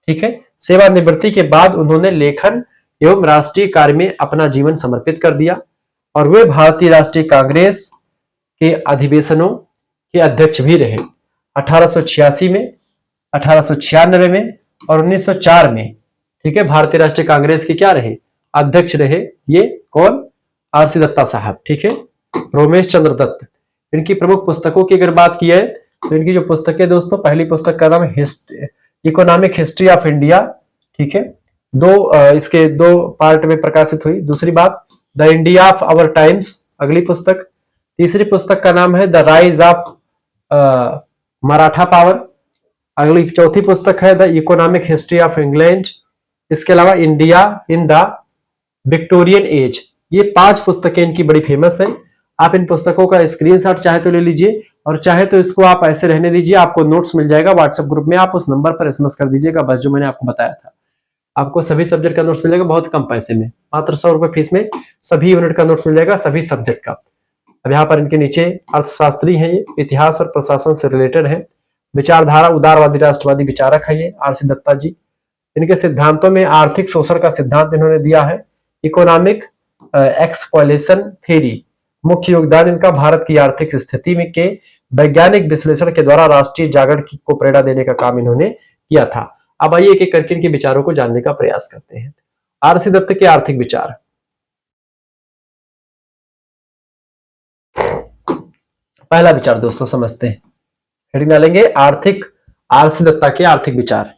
Speaker 1: ठीक है। सेवानिवृत्ति के बाद उन्होंने लेखन एवं राष्ट्रीय कार्य में अपना जीवन समर्पित कर दिया, और वे भारतीय राष्ट्रीय कांग्रेस के अधिवेशनों के अध्यक्ष भी रहे। 1886 में, 1896 में और 1904 में, ठीक है। भारतीय राष्ट्रीय कांग्रेस के क्या रहे? अध्यक्ष रहे। ये कौन? आरसी दत्ता साहब, ठीक है, रोमेश चंद्र दत्त। इनकी प्रमुख पुस्तकों की अगर बात की है, तो इनकी जो पुस्तक है दोस्तों, पहली पुस्तक का नाम है इकोनॉमिक हिस्ट्री ऑफ इंडिया, ठीक है। इसके दो पार्ट में प्रकाशित हुई। दूसरी बात, the India of our times, अगली पुस्तक। तीसरी पुस्तक का नाम है the rise of Maratha power. अगली चौथी पुस्तक है the economic history of England. इसके अलावा India in the Victorian age. ये 5 पुस्तकें इनकी बड़ी फेमस हैं। आप इन पुस्तकों का स्क्रीनशॉट चाहे तो ले लीजिए, और चाहे तो इसको आप ऐसे रहने दीजिए। आपको नोट्स मिल जाएगा व्हाट्सएप ग्रुप में, आप उस नंबर पर एसएमएस कर दीजिएगा, बस जो मैंने आपको बताया था। आपको सभी सब्जेक्ट का नोट्स मिल जाएगा बहुत कम पैसे में, मात्र 100 रुपए फीस में सभी यूनिट का नोट्स मिल जाएगा, सभी सब्जेक्ट का। अब यहाँ पर इनके नीचे अर्थशास्त्री हैं, ये इतिहास और प्रशासन से रिलेटेड है। विचारधारा उदारवादी राष्ट्रवादी विचारक है ये आरसी दत्ता जी। इनके सिद्धांतों में आर्थिक शोषण का सिद्धांत इन्होंने दिया है। इकोनॉमिक एक्सप्लॉयटेशन थ्योरी, मुख्य योगदान इनका भारत की आर्थिक स्थिति में के वैज्ञानिक विश्लेषण के द्वारा राष्ट्रीय जागरण को प्रेरणा देने का काम इन्होंने किया था। अब आइए एक एक करके इनके विचारों को जानने का प्रयास करते हैं। आरसी दत्त के आर्थिक विचार। पहला विचार दोस्तों समझते हैं, हेडिंग डालेंगे आरसी दत्ता के आर्थिक विचार।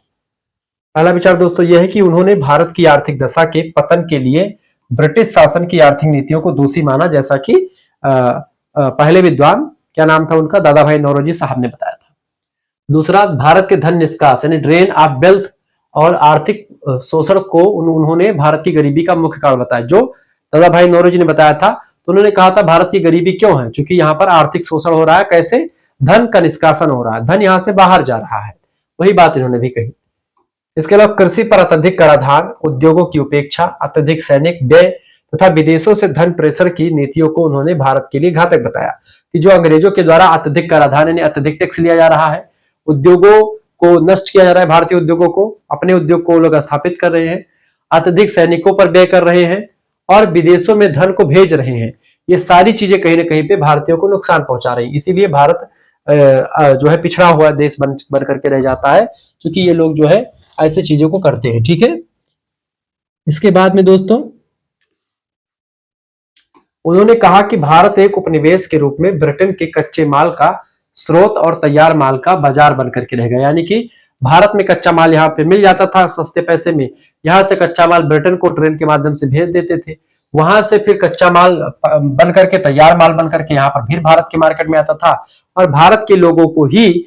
Speaker 1: पहला विचार दोस्तों यह है कि उन्होंने भारत की आर्थिक दशा के पतन के लिए ब्रिटिश शासन की आर्थिक नीतियों को दोषी माना, जैसा कि पहले विद्वान, क्या नाम था उनका, दादा भाई नौरोजी साहब ने बताया था। दूसरा, भारत के धन निष्कास यानी ड्रेन ऑफ वेल्थ और आर्थिक शोषण को उन्होंने भारत की गरीबी का मुख्य कारण बताया। जो दादा भाई नौरोजी ने बताया था, तो उन्होंने कहा था भारत की गरीबी क्यों है, क्योंकि यहाँ पर आर्थिक शोषण हो रहा है। कैसे? धन का निष्कासन हो रहा है, धन यहां से बाहर जा रहा है, वही बात इन्होंने भी कही। इसके अलावा कृषि पर अत्यधिक कराधान, उद्योगों की उपेक्षा, अत्यधिक सैनिक व्यय तथा विदेशों से धन प्रेषण की नीतियों को उन्होंने भारत के लिए घातक बताया, कि जो अंग्रेजों के द्वारा अत्यधिक कराधान यानी अत्यधिक टैक्स लिया जा रहा है, उद्योगों को नष्ट किया जा रहा है, भारतीय उद्योगों को, अपने उद्योग को लोग स्थापित कर रहे हैं, अत्यधिक सैनिकों पर व्यय कर रहे हैं और विदेशों में धन को भेज रहे हैं। ये सारी चीजें कहीं ना कहीं पे भारतीयों को नुकसान पहुंचा रही है। इसीलिए भारत जो है पिछड़ा हुआ देश बन करके रह जाता है, क्योंकि ये लोग जो है ऐसे चीजों को करते हैं, ठीक है। इसके बाद में दोस्तों उन्होंने कहा कि भारत एक उपनिवेश के रूप में ब्रिटेन के कच्चे माल का स्रोत और तैयार माल का बाजार बनकर के रहेगा, यानी कि भारत में कच्चा माल यहाँ पे मिल जाता था सस्ते पैसे में, यहाँ से कच्चा माल ब्रिटेन को ट्रेन के माध्यम से भेज देते थे, वहां से फिर कच्चा माल बन करके तैयार माल बन करके यहाँ पर फिर भारत के मार्केट में आता था, और भारत के लोगों को ही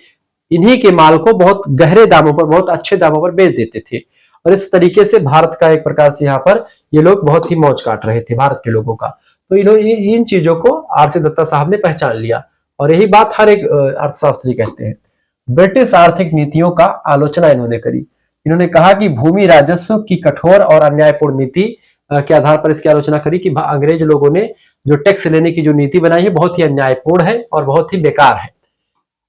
Speaker 1: इन्हीं के माल को बहुत गहरे दामों पर, बहुत अच्छे दामों पर बेच देते थे। और इस तरीके से भारत का एक प्रकार से यहाँ पर ये लोग बहुत ही मौज काट रहे थे भारत के लोगों का। तो इन्होंने इन चीजों को आरसी दत्ता साहब ने पहचान लिया, और यही बात हर एक अर्थशास्त्री कहते हैं। ब्रिटिश आर्थिक नीतियों का आलोचना इन्होंने करी। इन्होंने कहा कि भूमि राजस्व की कठोर और अन्यायपूर्ण नीति के आधार पर इसकी आलोचना करी कि अंग्रेज लोगों ने जो टैक्स लेने की जो नीति बनाई है बहुत ही अन्यायपूर्ण है और बहुत ही बेकार है।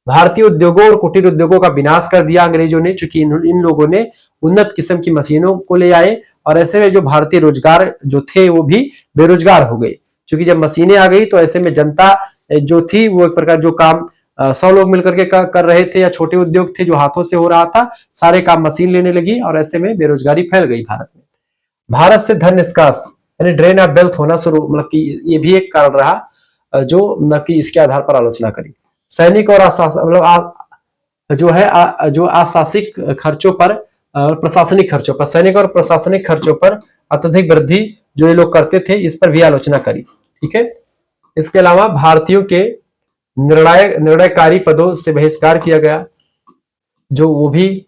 Speaker 1: भारतीय उद्योगों और कुटीर उद्योगों का विनाश कर दिया अंग्रेजों ने, चूंकि इन लोगों ने उन्नत किस्म की मशीनों को ले आए, और ऐसे में जो भारतीय रोजगार जो थे वो भी बेरोजगार हो गए, क्योंकि जब मशीनें आ गई तो ऐसे में जनता जो थी वो एक प्रकार जो काम 100 लोग मिलकर के कर रहे थे, या छोटे उद्योग थे जो हाथों से हो रहा था, सारे काम मशीन लेने लगी, और ऐसे में बेरोजगारी फैल गई भारत में। भारत से धन निष्कास यानी ड्रेन ऑफ वेल्थ होना शुरू, मतलब कि ये भी एक कारण रहा जो मतलब कि इसके आधार पर आलोचना करी। सैनिक और जो है जो आशासिक खर्चों पर, प्रशासनिक खर्चों पर, सैनिक और प्रशासनिक खर्चों पर अत्यधिक वृद्धि जो ये लोग करते थे, इस पर भी आलोचना करी। ठीक है, इसके अलावा भारतीयों के निर्णयकारी पदों से बहिष्कार किया गया, जो वो भी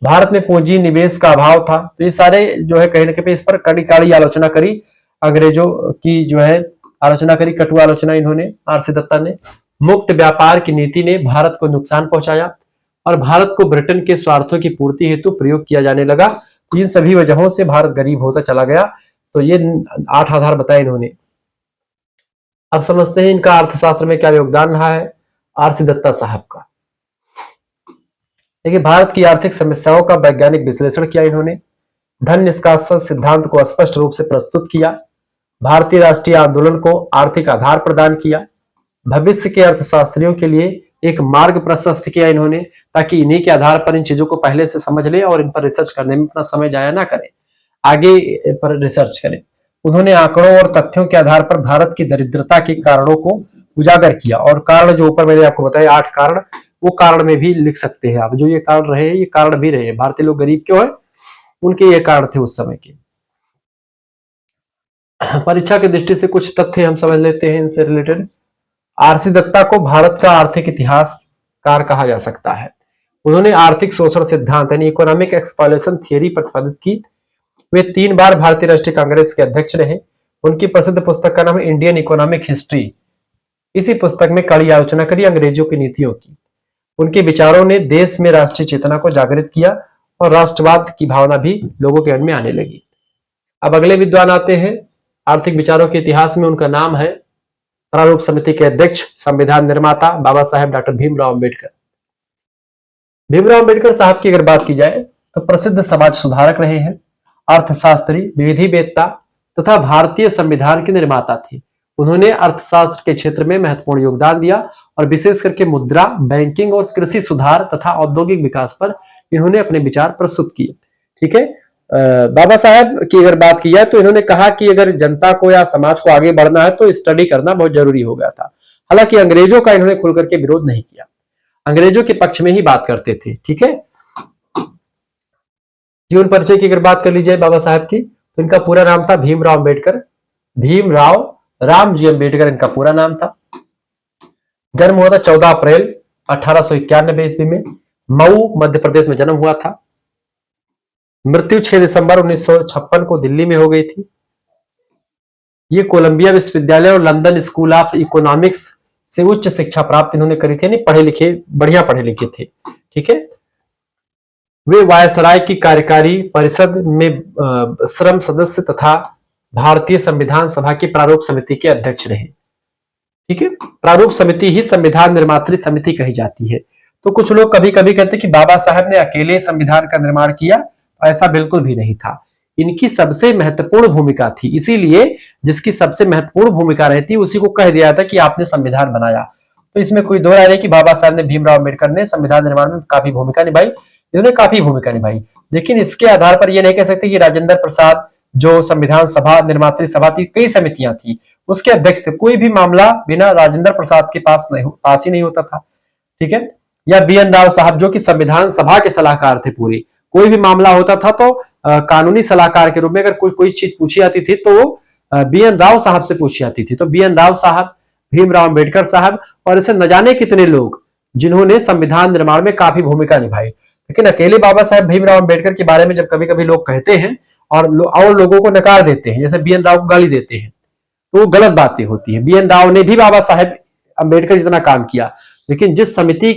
Speaker 1: भारत में पूंजी निवेश का अभाव था। तो ये सारे जो है कहीं ना कहीं इस पर कड़ी आलोचना करी, अंग्रेजों की जो है आलोचना करी, कटु आलोचना इन्होंने, आर.सी. दत्ता ने। मुक्त व्यापार की नीति ने भारत को नुकसान पहुंचाया और भारत को ब्रिटेन के स्वार्थों की पूर्ति हेतु प्रयोग किया जाने लगा। तो इन सभी वजहों से भारत गरीब होता चला गया। तो ये 8 आधार बताए इन्होंने। अब समझते हैं इनका अर्थशास्त्र में क्या योगदान रहा है आर.सी. दत्ता साहब का। देखिए, भारत की आर्थिक समस्याओं का वैज्ञानिक विश्लेषण किया इन्होंने, धन निष्कासन सिद्धांत को स्पष्ट रूप से प्रस्तुत किया, भारतीय राष्ट्रीय आंदोलन को आर्थिक आधार प्रदान किया, भविष्य के अर्थशास्त्रियों के लिए एक मार्ग प्रशस्त किया इन्होंने, ताकि इन्हीं के आधार पर इन चीजों को पहले से समझ ले और इन पर रिसर्च करने में अपना समय जाया ना करें, आगे पर रिसर्च करें। उन्होंने आंकड़ों और तथ्यों के आधार पर भारत की दरिद्रता के कारणों को उजागर किया, और कारण जो ऊपर मैंने आपको बताया 8 कारण, वो कारण में भी लिख सकते हैं आप। जो ये कारण रहे, ये कारण भी रहे, भारतीय लोग गरीब क्यों है, उनके ये कारण थे उस समय के। परीक्षा की दृष्टि से कुछ तथ्य हम समझ लेते हैं इनसे रिलेटेड। आर.सी. दत्ता को भारत का आर्थिक इतिहासकार कहा जा सकता है। उन्होंने आर्थिक शोषण सिद्धांत यानी इकोनॉमिक एक्सप्लॉयटेशन थियरी प्रतिपादित की। वे 3 बार भारतीय राष्ट्रीय कांग्रेस के अध्यक्ष रहे। उनकी प्रसिद्ध पुस्तक का नाम है इंडियन इकोनॉमिक हिस्ट्री। इसी पुस्तक में कड़ी आलोचना करी अंग्रेजों की नीतियों की। उनके विचारों ने देश में राष्ट्रीय चेतना को जागृत किया और राष्ट्रवाद की भावना भी लोगों के मन में आने लगी। अब अगले विद्वान आते हैं आर्थिक विचारों के इतिहास में। उनका नाम है प्रारूप समिति के अध्यक्ष, संविधान निर्माता बाबा साहेब डॉक्टर भीमराव अम्बेडकर। भीमराव अम्बेडकर साहब की अगर बात की जाए तो प्रसिद्ध समाज सुधारक रहे हैं, अर्थशास्त्री, विधिवेत्ता तथा भारतीय संविधान के निर्माता थे। उन्होंने अर्थशास्त्र के क्षेत्र में महत्वपूर्ण योगदान दिया और विशेष करके मुद्रा, बैंकिंग और कृषि सुधार तथा औद्योगिक विकास पर इन्होंने अपने विचार प्रस्तुत किए। ठीक है, बाबा साहब की अगर बात की जाए तो इन्होंने कहा कि अगर जनता को या समाज को आगे बढ़ना है तो स्टडी करना बहुत जरूरी हो गया था। हालांकि अंग्रेजों का इन्होंने खुल करके विरोध नहीं किया, अंग्रेजों के पक्ष में ही बात करते थे। ठीक है, जीवन परिचय की अगर बात कर ली जाए बाबा साहब की तो इनका पूरा नाम था भीमराव अम्बेडकर, भीमराव रामजी अम्बेडकर इनका पूरा नाम था। जन्म हुआ था 14 अप्रैल 1891 ईस्वी में, मऊ मध्य प्रदेश में जन्म हुआ था। मृत्यु 6 दिसंबर 1956 को दिल्ली में हो गई थी। ये कोलंबिया विश्वविद्यालय और लंदन स्कूल ऑफ इकोनॉमिक्स से उच्च शिक्षा प्राप्त इन्होंने करी थी, पढ़े लिखे, बढ़िया पढ़े लिखे थे। ठीक है, वे वायसराय की कार्यकारी परिषद में श्रम सदस्य तथा भारतीय संविधान सभा की प्रारूप समिति के अध्यक्ष रहे। ठीक है, प्रारूप समिति ही संविधान निर्मात्री समिति कही जाती है। तो कुछ लोग कभी कभी कहते हैं कि बाबा साहब ने अकेले संविधान का निर्माण किया, ऐसा बिल्कुल भी नहीं था। इनकी सबसे महत्वपूर्ण भूमिका थी, इसीलिए जिसकी सबसे महत्वपूर्ण भूमिका रहती उसी को कह दिया था कि आपने संविधान बनाया। तो इसमें कोई दो राय नहीं कि बाबा साहब ने, भीमराव अम्बेडकर ने संविधान निर्माण में काफी भूमिका निभाई, इन्होंने काफी भूमिका निभाई। लेकिन इसके आधार पर यह नहीं कह सकते कि राजेंद्र प्रसाद जो संविधान सभा निर्मात्री सभा थी, कई समितियां थी, उसके अध्यक्ष थे। कोई भी मामला बिना राजेंद्र प्रसाद के पास ही नहीं होता था। ठीक है, या बी.एन. राव साहब जो कि संविधान सभा के सलाहकार थे पूरी, कोई भी मामला होता था तो कानूनी सलाहकार के रूप में अगर कोई चीज पूछी जाती थी तो बी.एन. राव साहब से पूछी जाती थी। तो बी.एन. राव साहब, भीमराव अम्बेडकर साहब और ऐसे न जाने कितने लोग जिन्होंने संविधान निर्माण में काफी भूमिका निभाई। लेकिन अकेले बाबा साहब भीमराव अम्बेडकर के बारे में जब कभी कभी लोग कहते हैं और लोगों को नकार देते हैं, जैसे बी.एन. राव को गाली देते हैं, तो वो गलत बातें होती है। बी.एन. राव ने भी बाबा साहेब अम्बेडकर जितना काम किया, लेकिन जिस समिति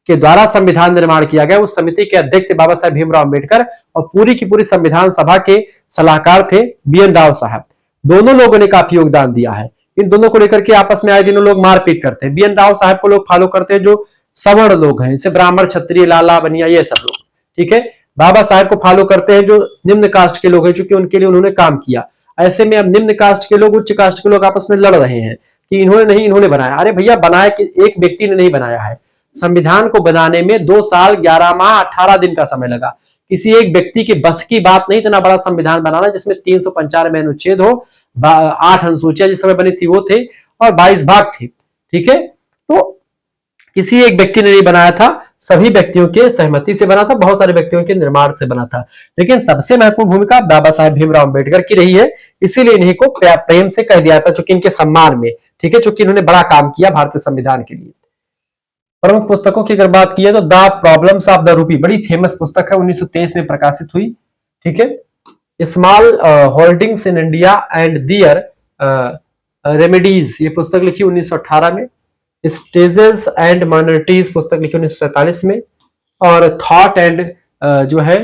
Speaker 1: के द्वारा संविधान निर्माण किया गया उस समिति के अध्यक्ष बाबा साहेब भीमराव अम्बेडकर और पूरी की पूरी संविधान सभा के सलाहकार थे बी.एन. राव साहब। दोनों लोगों ने काफी योगदान दिया है। इन दोनों को लेकर के आपस में आए दिनों लोग मारपीट करते हैं। बी.एन. राव साहब को लोग फॉलो करते हैं जो सवर्ण लोग हैं, जैसे ब्राह्मण, क्षत्रिय, लाला, बनिया, ये सब लोग। ठीक है, बाबा साहब को फॉलो करते हैं जो निम्न कास्ट के लोग हैं, चूंकि उनके लिए उन्होंने काम किया। ऐसे में अब निम्न कास्ट के लोग उच्च कास्ट के लोग आपस में लड़ रहे हैं कि इन्होंने नहीं, इन्होंने बनाया। अरे भैया, बनाया कि एक व्यक्ति ने नहीं बनाया है। संविधान को बनाने में 2 साल 11 माह 18 दिन का समय लगा। किसी एक व्यक्ति के बस की बात नहीं इतना बड़ा संविधान बनाना, जिसमें 395 अनुच्छेद हो, 8 अनुसूचियां जिस समय बनी थी वो थे और 22 भाग थे। ठीक है, तो किसी एक व्यक्ति ने नहीं बनाया था, सभी व्यक्तियों के सहमति से बना था, बहुत सारे व्यक्तियों के निर्माण से बना था, लेकिन सबसे महत्वपूर्ण भूमिका बाबा साहेब भीमराव अम्बेडकर की रही है। इसीलिए इन्हीं को प्रेम से कह दिया था, चूंकि इनके सम्मान में, ठीक है, चूंकि इन्होंने बड़ा काम किया भारतीय संविधान के लिए। प्रमुख पुस्तकों की अगर बात की है तो the problems of the rupee बड़ी फेमस पुस्तक है, 1923 में प्रकाशित हुई, ठीक है। Small holdings in India and their remedies, ये पुस्तक लिखी 1918 में। स्टेजेस एंड माइनॉरिटीज पुस्तक लिखी 1947 में। और थॉट एंड जो है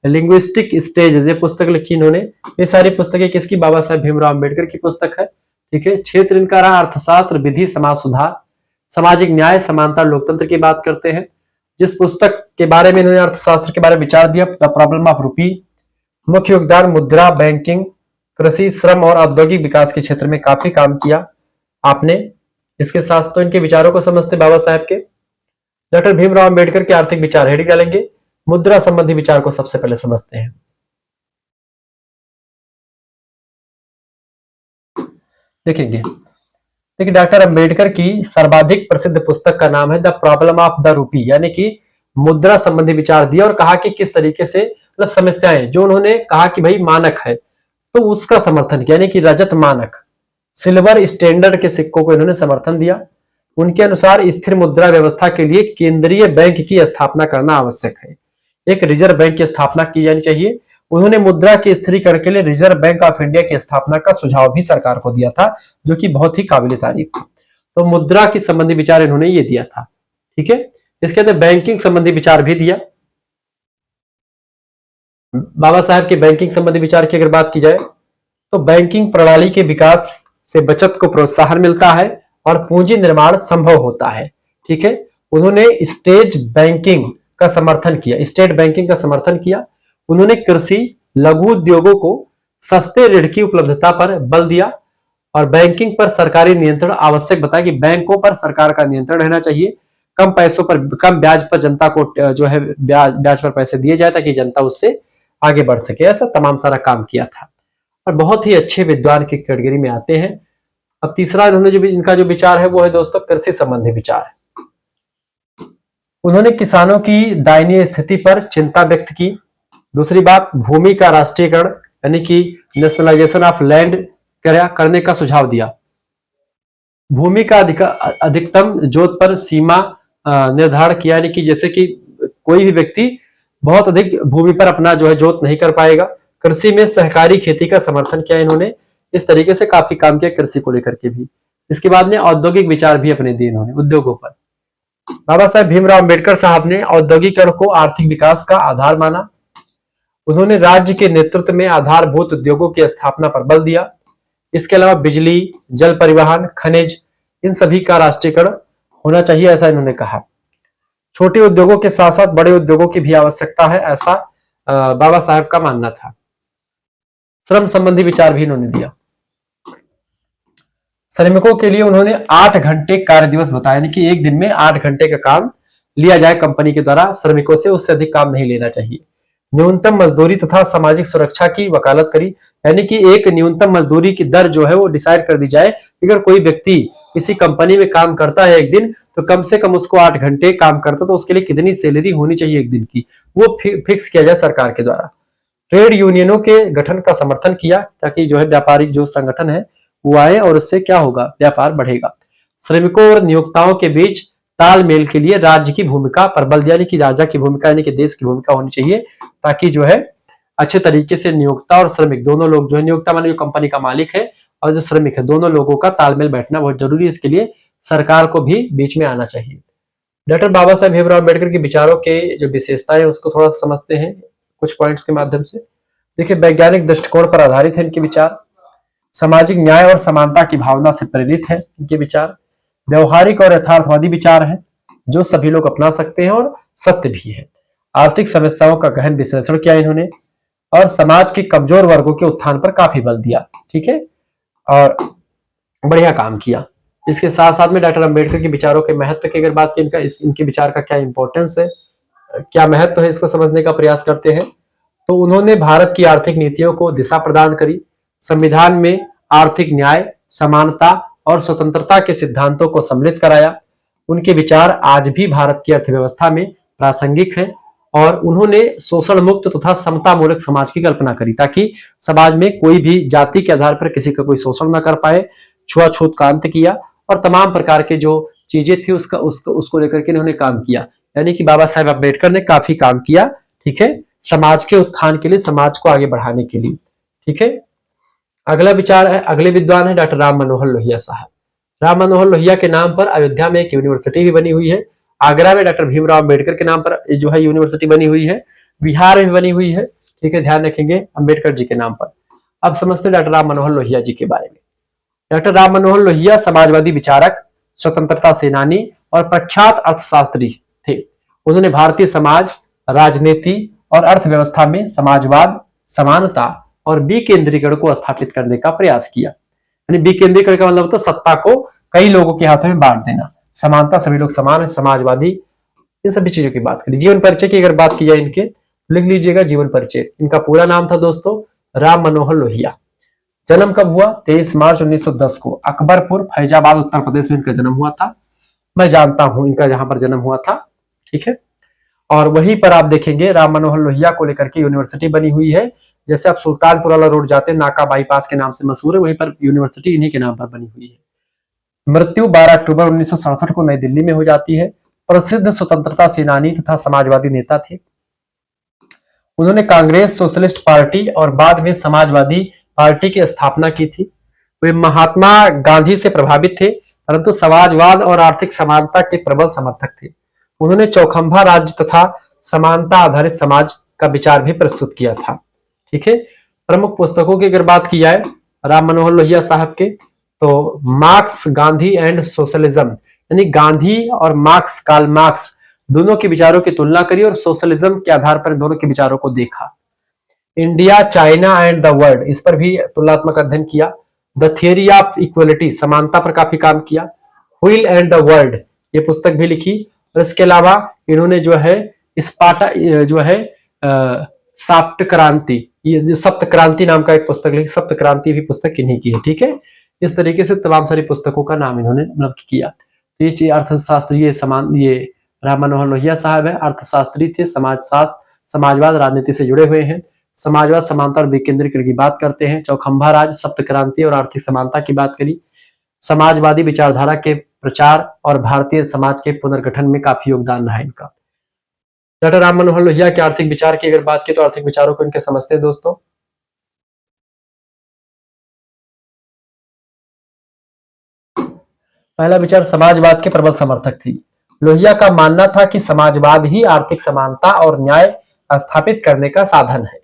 Speaker 1: लिंग्विस्टिक स्टेजेस, ये पुस्तक लिखी इन्होंने। ये सारी पुस्तकें किसकी? बाबा साहेब भीमराव अम्बेडकर की पुस्तक है, ठीक है। क्षेत्र इनका रहा अर्थशास्त्र, विधि, समाज सुधार, सामाजिक न्याय, समानता, लोकतंत्र की बात करते हैं। जिस पुस्तक के बारे में इन्होंने अर्थशास्त्र के बारे में विचार दिया, द प्रॉब्लम ऑफ रूपी। मुख्य योगदान मुद्रा, बैंकिंग, कृषि, श्रम और औद्योगिक विकास के क्षेत्र में काफी काम किया आपने। इसके साथ तो इनके विचारों को समझते बाबा साहब के। डॉक्टर भीमराव अम्बेडकर के आर्थिक विचार हेडिंग डालेंगे। मुद्रा संबंधी विचार को सबसे पहले समझते हैं। देखेंगे, देखिए डॉक्टर अंबेडकर की सर्वाधिक प्रसिद्ध पुस्तक का नाम है the problem of the rupee, यानी कि मुद्रा संबंधी विचार दिया और कहा कि किस तरीके से मतलब समस्याएं जो उन्होंने कहा कि भाई मानक है तो उसका समर्थन किया, यानी कि रजत मानक, सिल्वर स्टैंडर्ड के सिक्कों को इन्होंने समर्थन दिया। उनके अनुसार स्थिर मुद्रा व्यवस्था के लिए केंद्रीय बैंक की स्थापना करना आवश्यक है, एक रिजर्व बैंक की स्थापना की जानी चाहिए। उन्होंने मुद्रा के स्थिरीकरण के लिए रिजर्व बैंक ऑफ इंडिया की स्थापना का सुझाव भी सरकार को दिया था, जो कि बहुत ही काबिल तारीफ था। तो मुद्रा के संबंधी विचार इन्होंने ये दिया था, ठीक है। इसके अंदर बैंकिंग संबंधी विचार भी दिया। बाबा साहब के बैंकिंग संबंधी विचार की अगर बात की जाए तो बैंकिंग प्रणाली के विकास से बचत को प्रोत्साहन मिलता है और पूंजी निर्माण संभव होता है, ठीक है। उन्होंने स्टेट बैंकिंग का समर्थन किया। उन्होंने कृषि, लघु उद्योगों को सस्ते ऋण की उपलब्धता पर बल दिया और बैंकिंग पर सरकारी नियंत्रण आवश्यक बताया कि बैंकों पर सरकार का नियंत्रण रहना चाहिए। कम पैसों पर, कम ब्याज पर जनता को जो है ब्याज पर पैसे दिए जाए ताकि जनता उससे आगे बढ़ सके। ऐसा तमाम सारा काम किया था और बहुत ही अच्छे विद्वान की कैटेगरी में आते हैं। अब तीसरा इन्होंने जो इनका जो विचार है वो है दोस्तों कृषि संबंधी विचार। उन्होंने किसानों की दयनीय स्थिति पर चिंता व्यक्त की। दूसरी बात, भूमि का राष्ट्रीयकरण यानी कि नेशनलाइजेशन ऑफ लैंड करने का सुझाव दिया। भूमि का अधिकतम जोत पर सीमा निर्धारण किया, यानी कि जैसे कि कोई भी व्यक्ति बहुत अधिक भूमि पर अपना जो है जोत नहीं कर पाएगा। कृषि में सहकारी खेती का समर्थन किया इन्होंने। इस तरीके से काफी काम किया कृषि को लेकर के भी। इसके बाद में औद्योगिक विचार भी अपने दिए इन्होंने उद्योगों पर। बाबा साहेब भीमराव अम्बेडकर साहब ने औद्योगिकरण को आर्थिक विकास का आधार माना। उन्होंने राज्य के नेतृत्व में आधारभूत उद्योगों की स्थापना पर बल दिया। इसके अलावा बिजली, जल परिवहन, खनिज, इन सभी का राष्ट्रीयकरण होना चाहिए, ऐसा इन्होंने कहा। छोटे उद्योगों के साथ साथ बड़े उद्योगों की भी आवश्यकता है, ऐसा बाबा साहब का मानना था। श्रम संबंधी विचार भी इन्होंने दिया। श्रमिकों के लिए उन्होंने 8 घंटे कार्य दिवस बताया, यानी कि एक दिन में 8 घंटे का काम लिया जाए कंपनी के द्वारा, श्रमिकों से उससे अधिक काम नहीं लेना चाहिए। न्यूनतम मजदूरी तथा सामाजिक सुरक्षा की वकालत करी, यानी कि एक न्यूनतम मजदूरी की दर जो है वो डिसाइड कर दी जाए। अगर कोई व्यक्ति किसी कंपनी में काम करता है एक दिन, तो कम से कम उसको 8 घंटे काम करता तो उसके लिए कितनी सैलरी होनी चाहिए एक दिन की, वो फिक्स किया जाए सरकार के द्वारा। ट्रेड यूनियनों के गठन का समर्थन किया ताकि जो है व्यापारिक जो संगठन है वो आए और उससे क्या होगा, व्यापार बढ़ेगा। श्रमिकों और नियोक्ताओं के बीच तालमेल के लिए राज्य की भूमिका पर बल दिया, कि राजा की भूमिका यानी कि देश की भूमिका होनी चाहिए, ताकि जो है अच्छे तरीके से नियोक्ता और श्रमिक दोनों लोग जो है, नियोक्ता माने जो कंपनी का मालिक है और जो श्रमिक है, दोनों लोगों का तालमेल बैठना बहुत जरूरी है। इसके लिए सरकार को भी बीच में आना चाहिए। डॉक्टर बाबा साहेब भीमराव अम्बेडकर के विचारों के जो विशेषता है उसको थोड़ा समझते हैं कुछ पॉइंट्स के माध्यम से। देखिए, वैज्ञानिक दृष्टिकोण पर आधारित है इनके विचार। सामाजिक न्याय और समानता की भावना से प्रेरित है इनके विचार। व्यवहारिक और यथार्थवादी विचार है जो सभी लोग अपना सकते हैं और सत्य भी है। आर्थिक समस्याओं का गहन विश्लेषण किया इन्होंने और समाज के कमजोर वर्गों के उत्थान पर काफी बल दिया, ठीक है, और बढ़िया काम किया। इसके साथ साथ में डॉक्टर अंबेडकर के विचारों के महत्व की अगर बात की, इनके विचार का क्या इंपॉर्टेंस है, क्या महत्व है, इसको समझने का प्रयास करते हैं। तो उन्होंने भारत की आर्थिक नीतियों को दिशा प्रदान करी। संविधान में आर्थिक न्याय, समानता और स्वतंत्रता के सिद्धांतों को सम्मिलित कराया। उनके विचार आज भी भारत की अर्थव्यवस्था में प्रासंगिक हैं और उन्होंने शोषण मुक्त तथा समता मूलक समाज की कल्पना करी ताकि समाज में कोई भी जाति के आधार पर किसी का कोई शोषण न कर पाए। छुआछूत का अंत किया और तमाम प्रकार के जो चीजें थी उसको लेकर के इन्होंने काम किया। यानी कि बाबा साहेब अम्बेडकर ने काफी काम किया, ठीक है, समाज के उत्थान के लिए, समाज को आगे बढ़ाने के लिए, ठीक है। अगला विचार है, अगले विद्वान है डॉक्टर राम मनोहर लोहिया साहब। राम मनोहर लोहिया के नाम पर अयोध्या में एक यूनिवर्सिटी भी बनी हुई है। आगरा में डॉक्टर भीमराव अम्बेडकर के नाम पर जो है यूनिवर्सिटी बनी हुई है। बिहार में भी बनी हुई है, ठीक है, ध्यान रखेंगे अम्बेडकर जी के नाम पर। अब समझते हैं डॉक्टर राम मनोहर लोहिया जी के बारे में। डॉक्टर राम मनोहर लोहिया समाजवादी विचारक, स्वतंत्रता सेनानी और प्रख्यात अर्थशास्त्री थे। उन्होंने भारतीय समाज, राजनीति और अर्थव्यवस्था में समाजवाद, समानता और विकेंद्रीकरण को स्थापित करने का प्रयास किया। यानी विकेंद्रीकरण का मतलब होता है सत्ता को कई लोगों के हाथों में बांट देना, समानता, सभी लोग समान है, समाजवादी, इन सभी चीजों की बात करें। जीवन परिचय की अगर बात की जाए इनके, लिख लीजिएगा जीवन परिचय। इनका पूरा नाम था दोस्तों राम मनोहर लोहिया। जन्म कब हुआ? 23 मार्च 1910 को अकबरपुर, फैजाबाद, उत्तर प्रदेश में इनका जन्म हुआ था। मैं जानता हूं इनका जहां पर जन्म हुआ था, ठीक है। और वहीं पर आप देखेंगे राम मनोहर लोहिया को लेकर के यूनिवर्सिटी बनी हुई है। जैसे आप सुल्तानपुर वाला रोड जाते हैं, नाका बाईपास के नाम से मशहूर है, वहीं पर यूनिवर्सिटी इन्हीं के नाम पर बनी हुई है। मृत्यु 12 अक्टूबर 1967 को नई दिल्ली में हो जाती है। प्रसिद्ध स्वतंत्रता सेनानी तथा समाजवादी नेता थे। उन्होंने कांग्रेस सोशलिस्ट पार्टी और बाद में समाजवादी पार्टी की स्थापना की थी। वे महात्मा गांधी से प्रभावित थे, परंतु समाजवाद और आर्थिक समानता के प्रबल समर्थक थे। उन्होंने चौखंबा राज्य तथा समानता आधारित समाज का विचार भी प्रस्तुत किया था, ठीक है। प्रमुख पुस्तकों की अगर बात की जाए राम मनोहर लोहिया साहब के, तो मार्क्स, गांधी एंड सोशलिज्म, यानी गांधी और मार्क्स, कार्ल मार्क्स दोनों के विचारों की तुलना करी और सोशलिज्म के आधार पर दोनों के विचारों को देखा। India, China and the world, इस पर भी तुलनात्मक अध्ययन किया। द थियरी ऑफ इक्वलिटी, समानता पर काफी काम किया। व्हील एंड द वर्ल्ड, ये पुस्तक भी लिखी। और इसके अलावा इन्होंने जो है स्पार्टा जो है साप्त क्रांति, ये जो सप्त क्रांति नाम का एक पुस्तक लिखी, सप्त क्रांति भी पुस्तक इन्हीं की है, ठीक है। इस तरीके से तमाम सारी पुस्तकों का नाम इन्होंने मतलब किया। तो ये अर्थशास्त्री ये राम मनोहर लोहिया साहब है, अर्थशास्त्री थे, समाजशास्त्र, समाजवाद, राजनीति से जुड़े हुए हैं। समाजवाद, समानता और विकेंद्रीकरण की बात करते हैं। चौखंबा राज, सप्त क्रांति और आर्थिक समानता की बात करी। समाजवादी विचारधारा के प्रचार और भारतीय समाज के पुनर्गठन में काफी योगदान रहा इनका। डॉक्टर राम मनोहर लोहिया के आर्थिक विचार की अगर बात की तो आर्थिक विचारों को इनके समझते हैं दोस्तों। पहला विचार, समाजवाद के प्रबल समर्थक थी। लोहिया का मानना था कि समाजवाद ही आर्थिक समानता और न्याय स्थापित करने का साधन है।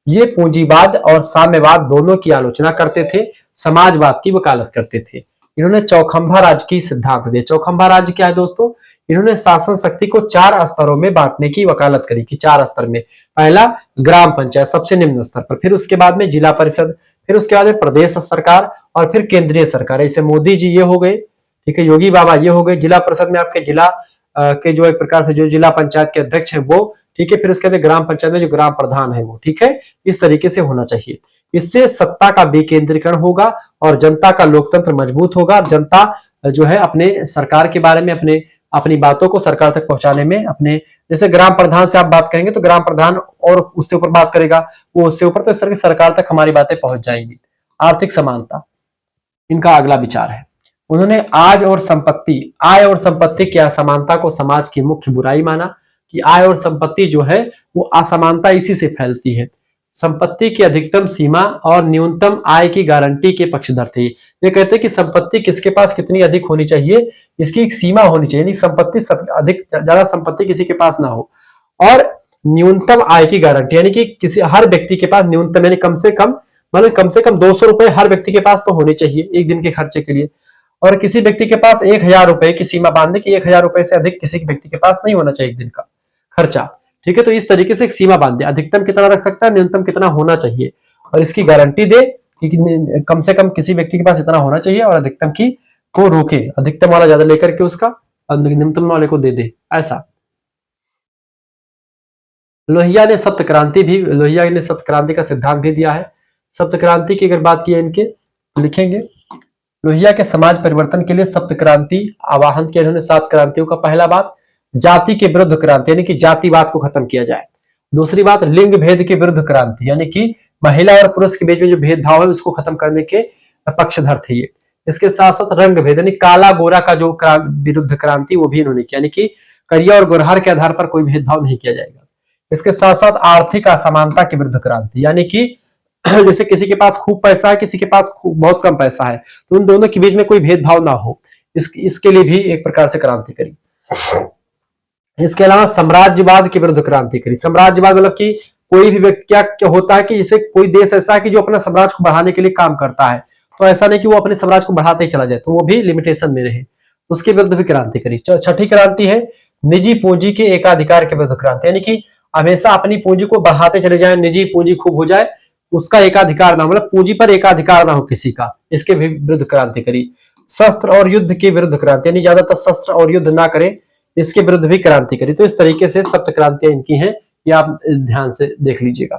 Speaker 1: ये पूंजीवाद और साम्यवाद दोनों की आलोचना करते थे, समाजवाद की वकालत करते थे। इन्होंने चौखंबा राज्य की सिद्धांत दिए। चौखंबा राज्य क्या है दोस्तों? इन्होंने शासन शक्ति को 4 स्तरों में बांटने की वकालत करी कि 4 स्तर में। पहला ग्राम पंचायत, सबसे निम्न स्तर पर, फिर उसके बाद में जिला परिषद, फिर उसके बाद में प्रदेश सरकार और फिर केंद्रीय सरकार। ऐसे मोदी जी ये हो गए, ठीक है, योगी बाबा ये हो गए। जिला परिषद में आपके जिला के जो एक प्रकार से जो जिला पंचायत के अध्यक्ष है वो, ठीक है, फिर उसके बाद ग्राम पंचायत में जो ग्राम प्रधान है वो, ठीक है, इस तरीके से होना चाहिए। इससे सत्ता का विकेंद्रीकरण होगा और जनता का लोकतंत्र मजबूत होगा। जनता जो है अपने सरकार के बारे में, अपनी बातों को सरकार तक पहुंचाने में, अपने जैसे ग्राम प्रधान से आप बात करेंगे तो ग्राम प्रधान और उससे ऊपर बात करेगा, वो उससे ऊपर, तो इस तरह की सरकार तक हमारी बातें पहुंच जाएंगी। आर्थिक समानता इनका अगला विचार है। उन्होंने आय और संपत्ति की असमानता को समाज की मुख्य बुराई माना कि आय और संपत्ति जो है वो असमानता इसी से फैलती है। संपत्ति की अधिकतम सीमा और न्यूनतम आय की गारंटी के पक्षधर थे। ये कहते हैं कि संपत्ति किसके पास कितनी अधिक होनी चाहिए, इसकी एक सीमा होनी चाहिए, संपत्ति अधिक ज्यादा संपत्ति किसी के पास ना हो। और न्यूनतम आय की गारंटी, यानी कि किसी हर व्यक्ति के पास न्यूनतम, यानी कम से कम 200 रुपए हर व्यक्ति के पास तो होने चाहिए एक दिन के खर्चे के लिए। और किसी व्यक्ति के पास 1000 रुपए की सीमा बांध दे कि 1000 रुपए से अधिक किसी व्यक्ति के पास नहीं होना चाहिए एक दिन का खर्चा, ठीक है। तो इस तरीके से एक सीमा बांध दे, अधिकतम कितना रख सकता है, न्यूनतम कितना होना चाहिए, और इसकी गारंटी दे कि कम से कम किसी व्यक्ति के पास इतना होना चाहिए, और अधिकतम की को रोके, अधिकतम वाला ज्यादा लेकर के उसका न्यूनतम वाले को दे दे, ऐसा। लोहिया ने सप्त क्रांति का सिद्धांत भी दिया है। सप्त क्रांति की अगर बात की है इनके, तो लिखेंगे लोहिया के समाज परिवर्तन के लिए सप्त क्रांति आवाहन किया इन्होंने। 7 क्रांतियों का पहला बात जाति के विरुद्ध क्रांति, यानी कि जातिवाद को खत्म किया जाए। दूसरी बात लिंग भेद के विरुद्ध क्रांति, यानी कि महिला और पुरुष के बीच में जो भेदभाव है उसको खत्म करने के पक्षधर थे ये। इसके साथ साथ रंग भेद, यानी काला गोरा का जो विरुद्ध क्रांति वो भी इन्होंने किया, यानी कि करिया और गोरहर के आधार पर कोई भेदभाव नहीं किया जाएगा। इसके साथ साथ आर्थिक असमानता के विरुद्ध क्रांति, यानी कि जैसे किसी के पास खूब पैसा है, किसी के पास बहुत कम पैसा है, तो उन दोनों के बीच में कोई भेदभाव ना हो, इसके लिए भी एक प्रकार से क्रांति करी। इसके अलावा साम्राज्यवाद के विरुद्ध क्रांति करी। साम्राज्यवाद मतलब कि कोई भी व्यक्ति क्या होता है कि जैसे कोई देश ऐसा है कि जो अपना साम्राज्य को बढ़ाने के लिए काम करता है, तो ऐसा नहीं कि वो अपने साम्राज्य को बढ़ाते ही चला जाए, तो वो भी लिमिटेशन में रहे, उसके विरुद्ध भी क्रांति करी। छठी क्रांति है निजी पूंजी के एकाधिकार के विरुद्ध क्रांति, यानी कि हमेशा अपनी पूंजी को बढ़ाते चले जाए, निजी पूंजी खूब हो जाए, उसका एकाधिकार ना, मतलब पूंजी पर एकाधिकार ना हो किसी का, इसके भी विरुद्ध क्रांति करी। शस्त्र और युद्ध के विरुद्ध क्रांति, यानी ज्यादातर शस्त्र और युद्ध ना करें, इसके विरुद्ध भी क्रांति करी। तो इस तरीके से सप्त क्रांतियां इनकी हैं, ये आप ध्यान से देख लीजिएगा।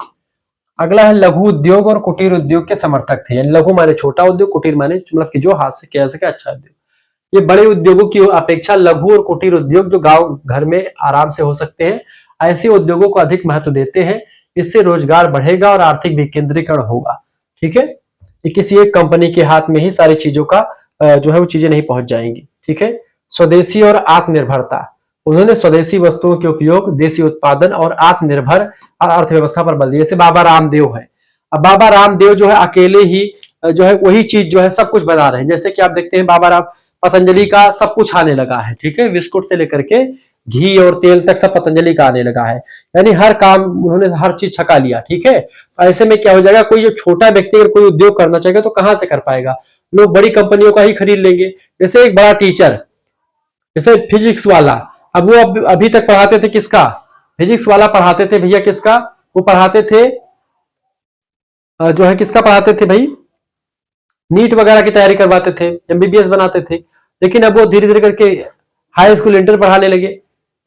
Speaker 1: अगला है लघु उद्योग और कुटीर उद्योग के समर्थक थे। यानी लघु माने छोटा उद्योग, कुटीर माने मतलब कि जो हाथ से किया जा सके अच्छा उद्योग। ये बड़े उद्योगों की अपेक्षा लघु और कुटीर उद्योग जो गांव घर में आराम से हो सकते हैं, ऐसे उद्योगों को अधिक महत्व देते हैं। इससे रोजगार बढ़ेगा और आर्थिक विकेंद्रीकरण होगा। ठीक है, ये किसी एक कंपनी के हाथ में ही सारी चीजों का जो है वो चीजें नहीं पहुंच जाएंगी। ठीक है, स्वदेशी और आत्मनिर्भरता, उन्होंने स्वदेशी वस्तुओं के उपयोग, देशी उत्पादन और आत्मनिर्भर अर्थव्यवस्था पर बल दिया। जैसे बाबा रामदेव है, अब बाबा रामदेव जो है अकेले ही जो है वही चीज जो है सब कुछ बना रहे हैं। जैसे कि आप देखते हैं बाबा राम पतंजलि का सब कुछ आने लगा है। ठीक है, बिस्कुट से लेकर के घी और तेल तक सब पतंजलि का आने लगा है, यानी हर काम उन्होंने हर चीज छका लिया। ठीक है, तो ऐसे में क्या हो जाएगा, कोई जो छोटा व्यक्ति अगर कोई उद्योग करना चाहेगा तो कहां से कर पाएगा, लोग बड़ी कंपनियों का ही खरीद लेंगे। जैसे एक बड़ा टीचर, जैसे फिजिक्स वाला, अब वो अभी तक पढ़ाते थे किसका, फिजिक्स वाला पढ़ाते थे भैया किसका, वो पढ़ाते थे जो है किसका पढ़ाते थे भाई, नीट वगैरह की तैयारी करवाते थे, एमबीबीएस बनाते थे। लेकिन अब वो धीरे धीरे करके हाई स्कूल इंटर पढ़ाने लगे,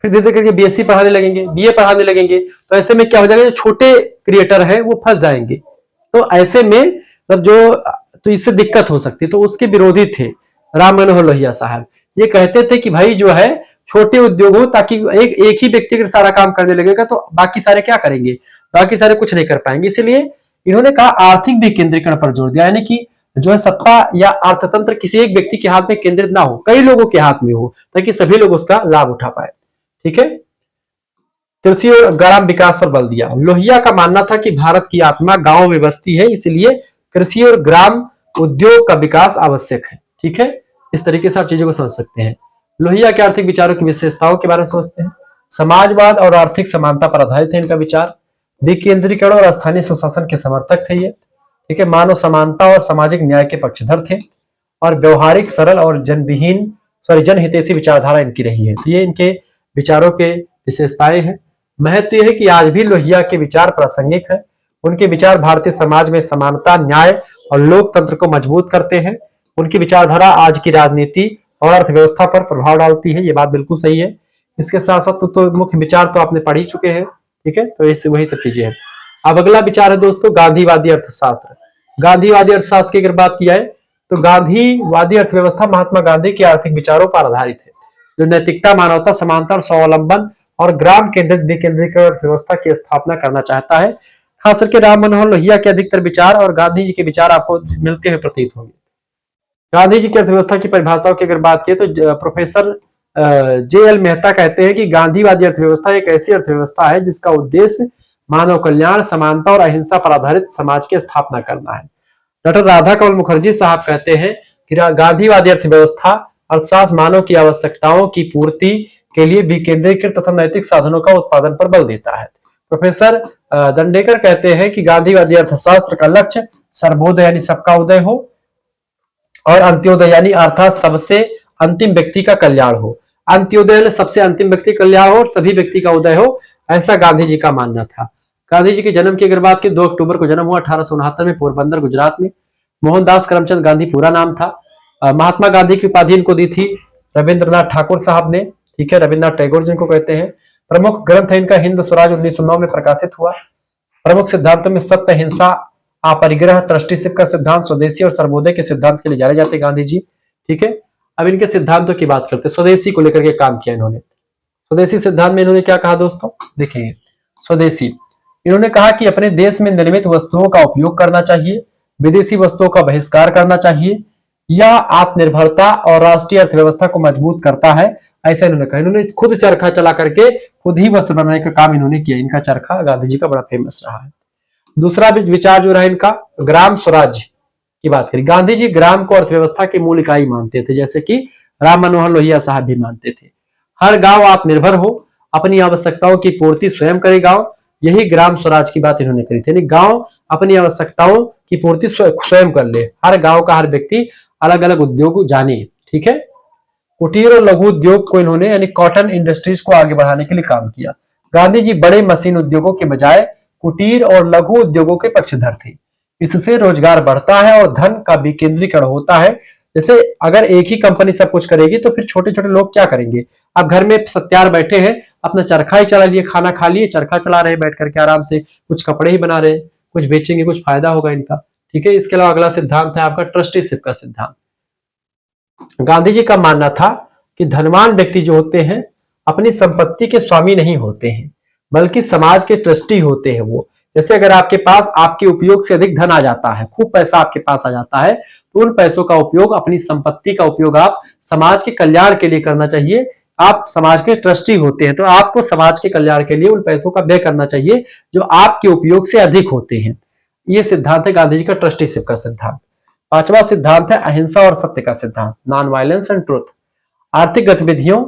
Speaker 1: फिर धीरे धीरे करके बीएससी पढ़ाने लगेंगे, बीए पढ़ाने लगेंगे। तो ऐसे में क्या हो जाएगा, जो छोटे क्रिएटर हैं वो फंस जाएंगे। तो ऐसे में तो इससे दिक्कत हो सकती है। तो उसके विरोधी थे राम मनोहर लोहिया साहब। ये कहते थे कि भाई जो है छोटे उद्योग हो, ताकि एक ही व्यक्ति अगर सारा काम करने लगेगा तो बाकी सारे क्या करेंगे, बाकी सारे कुछ नहीं कर पाएंगे। इसलिए इन्होंने कहा आर्थिक विकेंद्रीकरण पर जोर दिया, यानी कि जो है सत्ता या अर्थतंत्र किसी एक व्यक्ति के हाथ में केंद्रित ना हो, कई लोगों के हाथ में हो, ताकि सभी लोग उसका लाभ उठा पाए। ठीक है, कृषि और ग्राम विकास पर बल दिया। लोहिया का मानना था कि भारत की आत्मा गांव में बसती है, इसलिए कृषि और ग्राम उद्योग का विकास आवश्यक है। ठीक है, इस तरीके से आप चीजों को समझ सकते हैं। लोहिया के आर्थिक विचारों की विशेषताओं के बारे में समझते हैं। समाजवाद और आर्थिक समानता पर आधारित है इनका विचार। विकेंद्रीकरण और स्थानीय सुशासन के समर्थक थे ये। ठीक है, मानव समानता और सामाजिक न्याय के पक्षधर थे, और व्यवहारिक, सरल और जनहितैषी विचारधारा इनकी रही है। ये इनके विचारों के विशेषताएं हैं। महत्व यह है कि आज भी लोहिया के विचार प्रासंगिक है। उनके विचार भारतीय समाज में समानता, न्याय और लोकतंत्र को मजबूत करते हैं। उनकी विचारधारा आज की राजनीति और अर्थव्यवस्था पर प्रभाव डालती है, ये बात बिल्कुल सही है। इसके साथ साथ तो मुख्य विचार तो आपने पढ़ ही चुके हैं। ठीक है, तो इससे वही सब चीजें हैं। अब अगला विचार है दोस्तों गांधीवादी अर्थशास्त्र। गांधीवादी अर्थशास्त्र की अगर बात की जाए तो गांधीवादी अर्थव्यवस्था महात्मा गांधी के आर्थिक विचारों पर आधारित है, जो नैतिकता, मानवता, समानता और स्वावलंबन और ग्राम केंद्रित विकेंद्रीकरण अर्थव्यवस्था की स्थापना करना चाहता है। खास करके राम मनोहर लोहिया के अधिकतर विचार और गांधी जी के विचार आपको मिलते हुए प्रतीत होंगे। गांधी जी की अर्थव्यवस्था की परिभाषाओं की अगर बात की तो प्रोफेसर जे.एल. मेहता कहते हैं कि गांधीवादी अर्थव्यवस्था एक ऐसी अर्थव्यवस्था है जिसका उद्देश्य मानव कल्याण, समानता और अहिंसा पर आधारित समाज की स्थापना करना है। डॉक्टर राधा कमल मुखर्जी साहब कहते हैं कि गांधीवादी अर्थव्यवस्था अर्थशास्त्र मानव की आवश्यकताओं की पूर्ति के लिए विकेंद्रीकृत तथा नैतिक साधनों का उत्पादन पर बल देता है। प्रोफेसर दंडेकर कहते हैं कि गांधीवादी अर्थशास्त्र का लक्ष्य सर्वोदय यानी सबका उदय हो, और अंत्योदय यानी अर्थात सबसे अंतिम व्यक्ति का कल्याण हो। अंत्योदय सबसे अंतिम व्यक्ति का कल्याण हो और सभी व्यक्ति का उदय हो, ऐसा गांधी जी का मानना था। गांधी जी के जन्म की अगर बात की 2 अक्टूबर को जन्म हुआ 1869 में पोरबंदर गुजरात में। मोहनदास करमचंद गांधी पूरा नाम था। महात्मा गांधी की उपाधि इनको दी थी रविंद्रनाथ ठाकुर साहब ने। ठीक है, रविंद्रनाथ टैगोर जिनको कहते हैं। प्रमुख ग्रंथ है इनका हिंद स्वराज 1909 में प्रकाशित हुआ। प्रमुख सिद्धांतों में सत्य, अहिंसा अपरिग्रह, ट्रस्टीशिप का सिद्धांत, स्वदेशी और सर्वोदय के सिद्धांत के लिए जाने जाते हैं गांधी जी। ठीक है, अब इनके सिद्धांतों की बात करते हैं। स्वदेशी को लेकर के काम किया इन्होंने। स्वदेशी सिद्धांत में इन्होंने क्या कहा दोस्तों, देखिए स्वदेशी, इन्होंने कहा कि अपने देश में निर्मित वस्तुओं का उपयोग करना चाहिए, विदेशी वस्तुओं का बहिष्कार करना चाहिए, यह आत्मनिर्भरता और राष्ट्रीय अर्थव्यवस्था को मजबूत करता है, ऐसा इन्होंने कहा। इन्होंने खुद चरखा चला करके खुद ही वस्त्र बनाने का काम इन्होंने किया। इनका चरखा गांधी जी का बड़ा फेमस रहा है। दूसरा विचार जो रहा इनका, ग्राम स्वराज की बात करें। गांधी जी ग्राम को अर्थव्यवस्था की मूल इकाई मानते थे, जैसे कि राम मनोहर लोहिया साहब भी मानते थे। हर गांव आत्मनिर्भर हो, अपनी आवश्यकताओं की पूर्ति स्वयं करे गांव, यही ग्राम स्वराज की बात इन्होंने करी थी। गांव अपनी आवश्यकताओं की पूर्ति स्वयं कर ले, हर गांव का हर व्यक्ति अलग अलग उद्योग जाने। ठीक है, कुटीर और लघु उद्योग को इन्होंने यानी कॉटन इंडस्ट्रीज को आगे बढ़ाने के लिए काम किया। गांधी जी बड़े मशीन उद्योगों के बजाय कुटीर और लघु उद्योगों के पक्षधर थे। इससे रोजगार बढ़ता है और धन का विकेंद्रीकरण होता है। जैसे अगर एक ही कंपनी सब कुछ करेगी तो फिर छोटे छोटे लोग क्या करेंगे। आप घर में सत्यार बैठे हैं, अपना चरखा ही चला लिए, खाना खा लिए, चरखा चला रहे बैठ करके आराम से, कुछ कपड़े ही बना रहे, कुछ बेचेंगे, कुछ फायदा होगा इनका। ठीक है, इसके अलावा अगला सिद्धांत है आपका ट्रस्टीशिप का सिद्धांत। गांधी जी का मानना था कि धनवान व्यक्ति जो होते हैं अपनी संपत्ति के स्वामी नहीं होते हैं, बल्कि समाज के ट्रस्टी होते हैं वो। जैसे अगर आपके पास आपके उपयोग से अधिक धन आ जाता है, खूब पैसा आपके पास आ जाता है, तो उन पैसों का उपयोग, अपनी संपत्ति का उपयोग आप समाज के कल्याण के लिए करना चाहिए। आप समाज के ट्रस्टी होते हैं तो आपको समाज के कल्याण के लिए उन पैसों का व्यय करना चाहिए जो आपके उपयोग से अधिक होते हैं। ये सिद्धांत है गांधी जी का ट्रस्टीशिप का सिद्धांत। पांचवा सिद्धांत है अहिंसा और सत्य का सिद्धांत, नॉन वायलेंस एंड ट्रुथ। आर्थिक गतिविधियों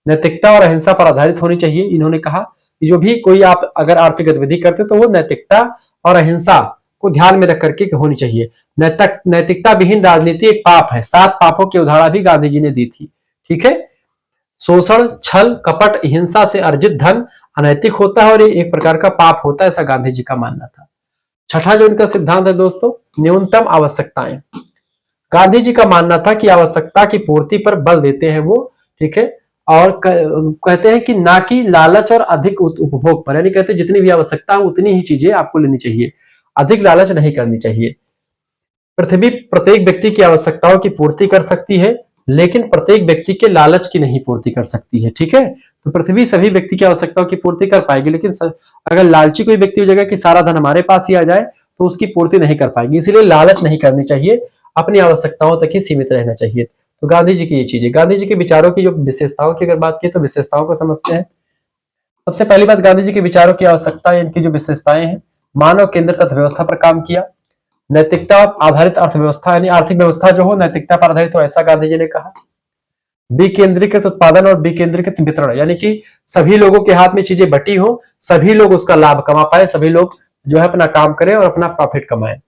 Speaker 1: नैतिकता और अहिंसा पर आधारित होनी चाहिए। इन्होंने कहा कि जो भी कोई आप अगर आर्थिक गतिविधि करते तो वो नैतिकता और अहिंसा को ध्यान में रख करके होनी चाहिए। नैतिकता विहीन राजनीति एक पाप है। 7 पापों की उदाहरण भी गांधी जी ने दी थी। ठीक है, शोषण, छल, कपट, हिंसा से अर्जित धन अनैतिक होता है और ये एक प्रकार का पाप होता है, ऐसा गांधी जी का मानना था। छठा जो इनका सिद्धांत है दोस्तों, न्यूनतम आवश्यकताएं। गांधी जी का मानना था कि आवश्यकता की पूर्ति पर बल देते हैं वो। ठीक है, और कहते हैं कि ना कि लालच और अधिक उपभोग पर, यानी कहते हैं जितनी भी आवश्यकता है उतनी ही चीजें आपको लेनी चाहिए, अधिक लालच नहीं करनी चाहिए। पृथ्वी प्रत्येक व्यक्ति की आवश्यकताओं की पूर्ति कर सकती है, लेकिन प्रत्येक व्यक्ति के लालच की नहीं पूर्ति कर सकती है। ठीक है, तो पृथ्वी सभी व्यक्ति की आवश्यकताओं की पूर्ति कर पाएगी, लेकिन अगर लालची कोई व्यक्ति हो जाएगा कि सारा धन हमारे पास ही आ जाए तो उसकी पूर्ति नहीं कर पाएगी। इसलिए लालच नहीं करनी चाहिए, अपनी आवश्यकताओं तक ही सीमित रहना चाहिए। तो गांधी जी की ये चीज है। गांधी जी के विचारों की जो विशेषताओं की अगर बात की तो विशेषताओं को समझते हैं। सबसे पहली बात, गांधी जी के विचारों की आवश्यकता, इनकी जो विशेषताएं हैं, मानव केंद्रित अर्थव्यवस्था पर काम किया, नैतिकता आधारित अर्थव्यवस्था यानी आर्थिक व्यवस्था जो हो नैतिकता पर आधारित हो, ऐसा गांधी जी ने कहा। विकेंद्रीकृत उत्पादन और विकेंद्रीकृत वितरण, यानी कि सभी लोगों के हाथ में चीजें बटी हो, सभी लोग उसका लाभ कमा पाए, सभी लोग जो है अपना काम करें और अपना प्रॉफिट कमाएं।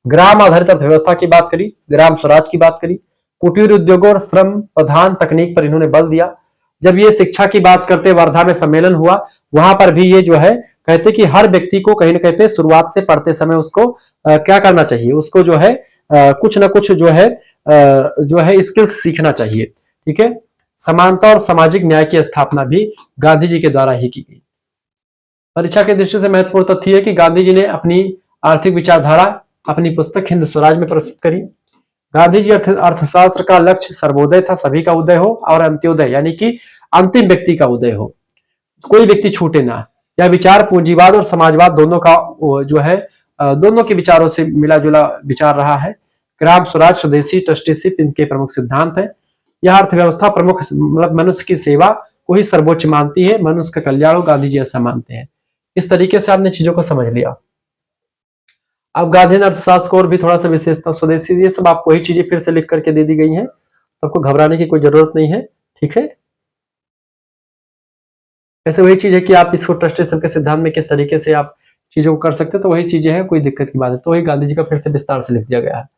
Speaker 1: ग्राम आधारित अर्थव्यवस्था की बात करी, ग्राम स्वराज की बात करी, कुटीर उद्योगों और श्रम प्रधान तकनीक पर इन्होंने बल दिया। जब ये शिक्षा की बात करते वर्धा में सम्मेलन हुआ, वहां पर भी ये जो है कहते कि हर व्यक्ति को कहीं ना कहीं पे शुरुआत से पढ़ते समय उसको क्या करना चाहिए, उसको जो है कुछ ना कुछ जो है स्किल्स सीखना चाहिए। ठीक है, समानता और सामाजिक न्याय की स्थापना भी गांधी जी के द्वारा ही की गई। परीक्षा की दृष्टि से महत्वपूर्ण तथ्य है कि गांधी जी ने अपनी आर्थिक विचारधारा अपनी पुस्तक हिंद स्वराज में प्रस्तुत करी। गांधी जी अर्थशास्त्र का लक्ष्य सर्वोदय था, सभी का उदय हो, और अंत्योदय यानी कि अंतिम व्यक्ति का उदय हो, कोई व्यक्ति छूटे ना। यह विचार पूंजीवाद और समाजवाद दोनों का जो है दोनों के विचारों से मिला जुला विचार रहा है। ग्राम स्वराज, स्वदेशी, ट्रस्टीशिप इनके प्रमुख सिद्धांत है। यह अर्थव्यवस्था प्रमुख मतलब मनुष्य की सेवा को ही सर्वोच्च मानती है, मनुष्य का कल्याण गांधी जी ऐसा मानते हैं। इस तरीके से आपने चीजों को समझ लिया। अब गांधी अर्थशास्त्र को और भी थोड़ा सा विशेषता, स्वदेशी, ये सब आपको वही चीजें फिर से लिख करके दे दी गई हैं, तो आपको घबराने की कोई जरूरत नहीं है। ठीक है, ऐसे वही चीज है कि आप इसको ट्रस्टीशिप के सिद्धांत में किस तरीके से आप चीजों को कर सकते हैं, तो वही चीजें हैं, कोई दिक्कत की बात है। तो वही गांधी जी का फिर से विस्तार से लिख दिया गया है।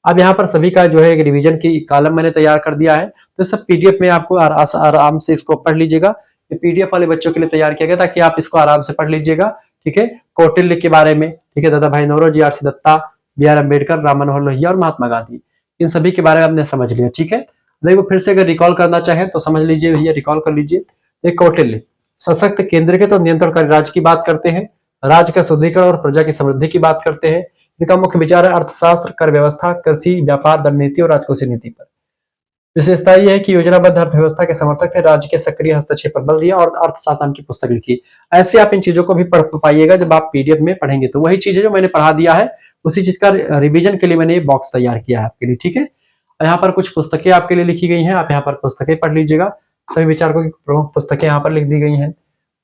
Speaker 1: अब यहाँ पर सभी का जो है एक रिवीजन की कॉलम मैंने तैयार कर दिया है, तो सब पीडीएफ में आपको आराम से इसको पढ़ लीजिएगा। ये पीडीएफ वाले बच्चों के लिए तैयार किया गया ताकि आप इसको आराम से पढ़ लीजिएगा। ठीक है, कौटिल्य के बारे में, ठीक है, Dadabhai Naoroji, R C Dutta, B R Ambedkar, Ram Manohar Lohia और महात्मा गांधी, इन सभी के बारे में आपने समझ लिया। ठीक है, देखो फिर से अगर रिकॉल करना चाहें तो समझ लीजिए भैया, रिकॉल कर लीजिए। एक कौटिल्य सशक्त, केंद्रीकृत और नियंत्रणकारी राज्य की बात करते हैं, राज्य का शुद्धिकरण और प्रजा की समृद्धि की बात करते हैं। इनका मुख्य विचार है अर्थशास्त्र, कर व्यवस्था, कृषि, व्यापार, रणनीति और राजकोषीय नीति पर। विशेषता यह है कि योजनाबद्ध अर्थव्यवस्था के समर्थक थे, राज्य के सक्रिय हस्तक्षेप पर बल दिया और अर्थशास्त्र नाम की पुस्तक लिखी। ऐसे आप इन चीजों को भी पढ़ पाइएगा जब आप पीडीएफ में पढ़ेंगे। तो वही चीजें जो मैंने पढ़ा दिया है उसी चीज का रिवीजन के लिए मैंने ये बॉक्स तैयार किया है आपके लिए, ठीक है। यहाँ पर कुछ पुस्तकें आपके लिए लिखी गई हैं, आप यहाँ पर पुस्तकें पढ़ लीजिएगा। सभी विचारकों की प्रमुख पुस्तकें यहाँ पर लिख दी गई हैं।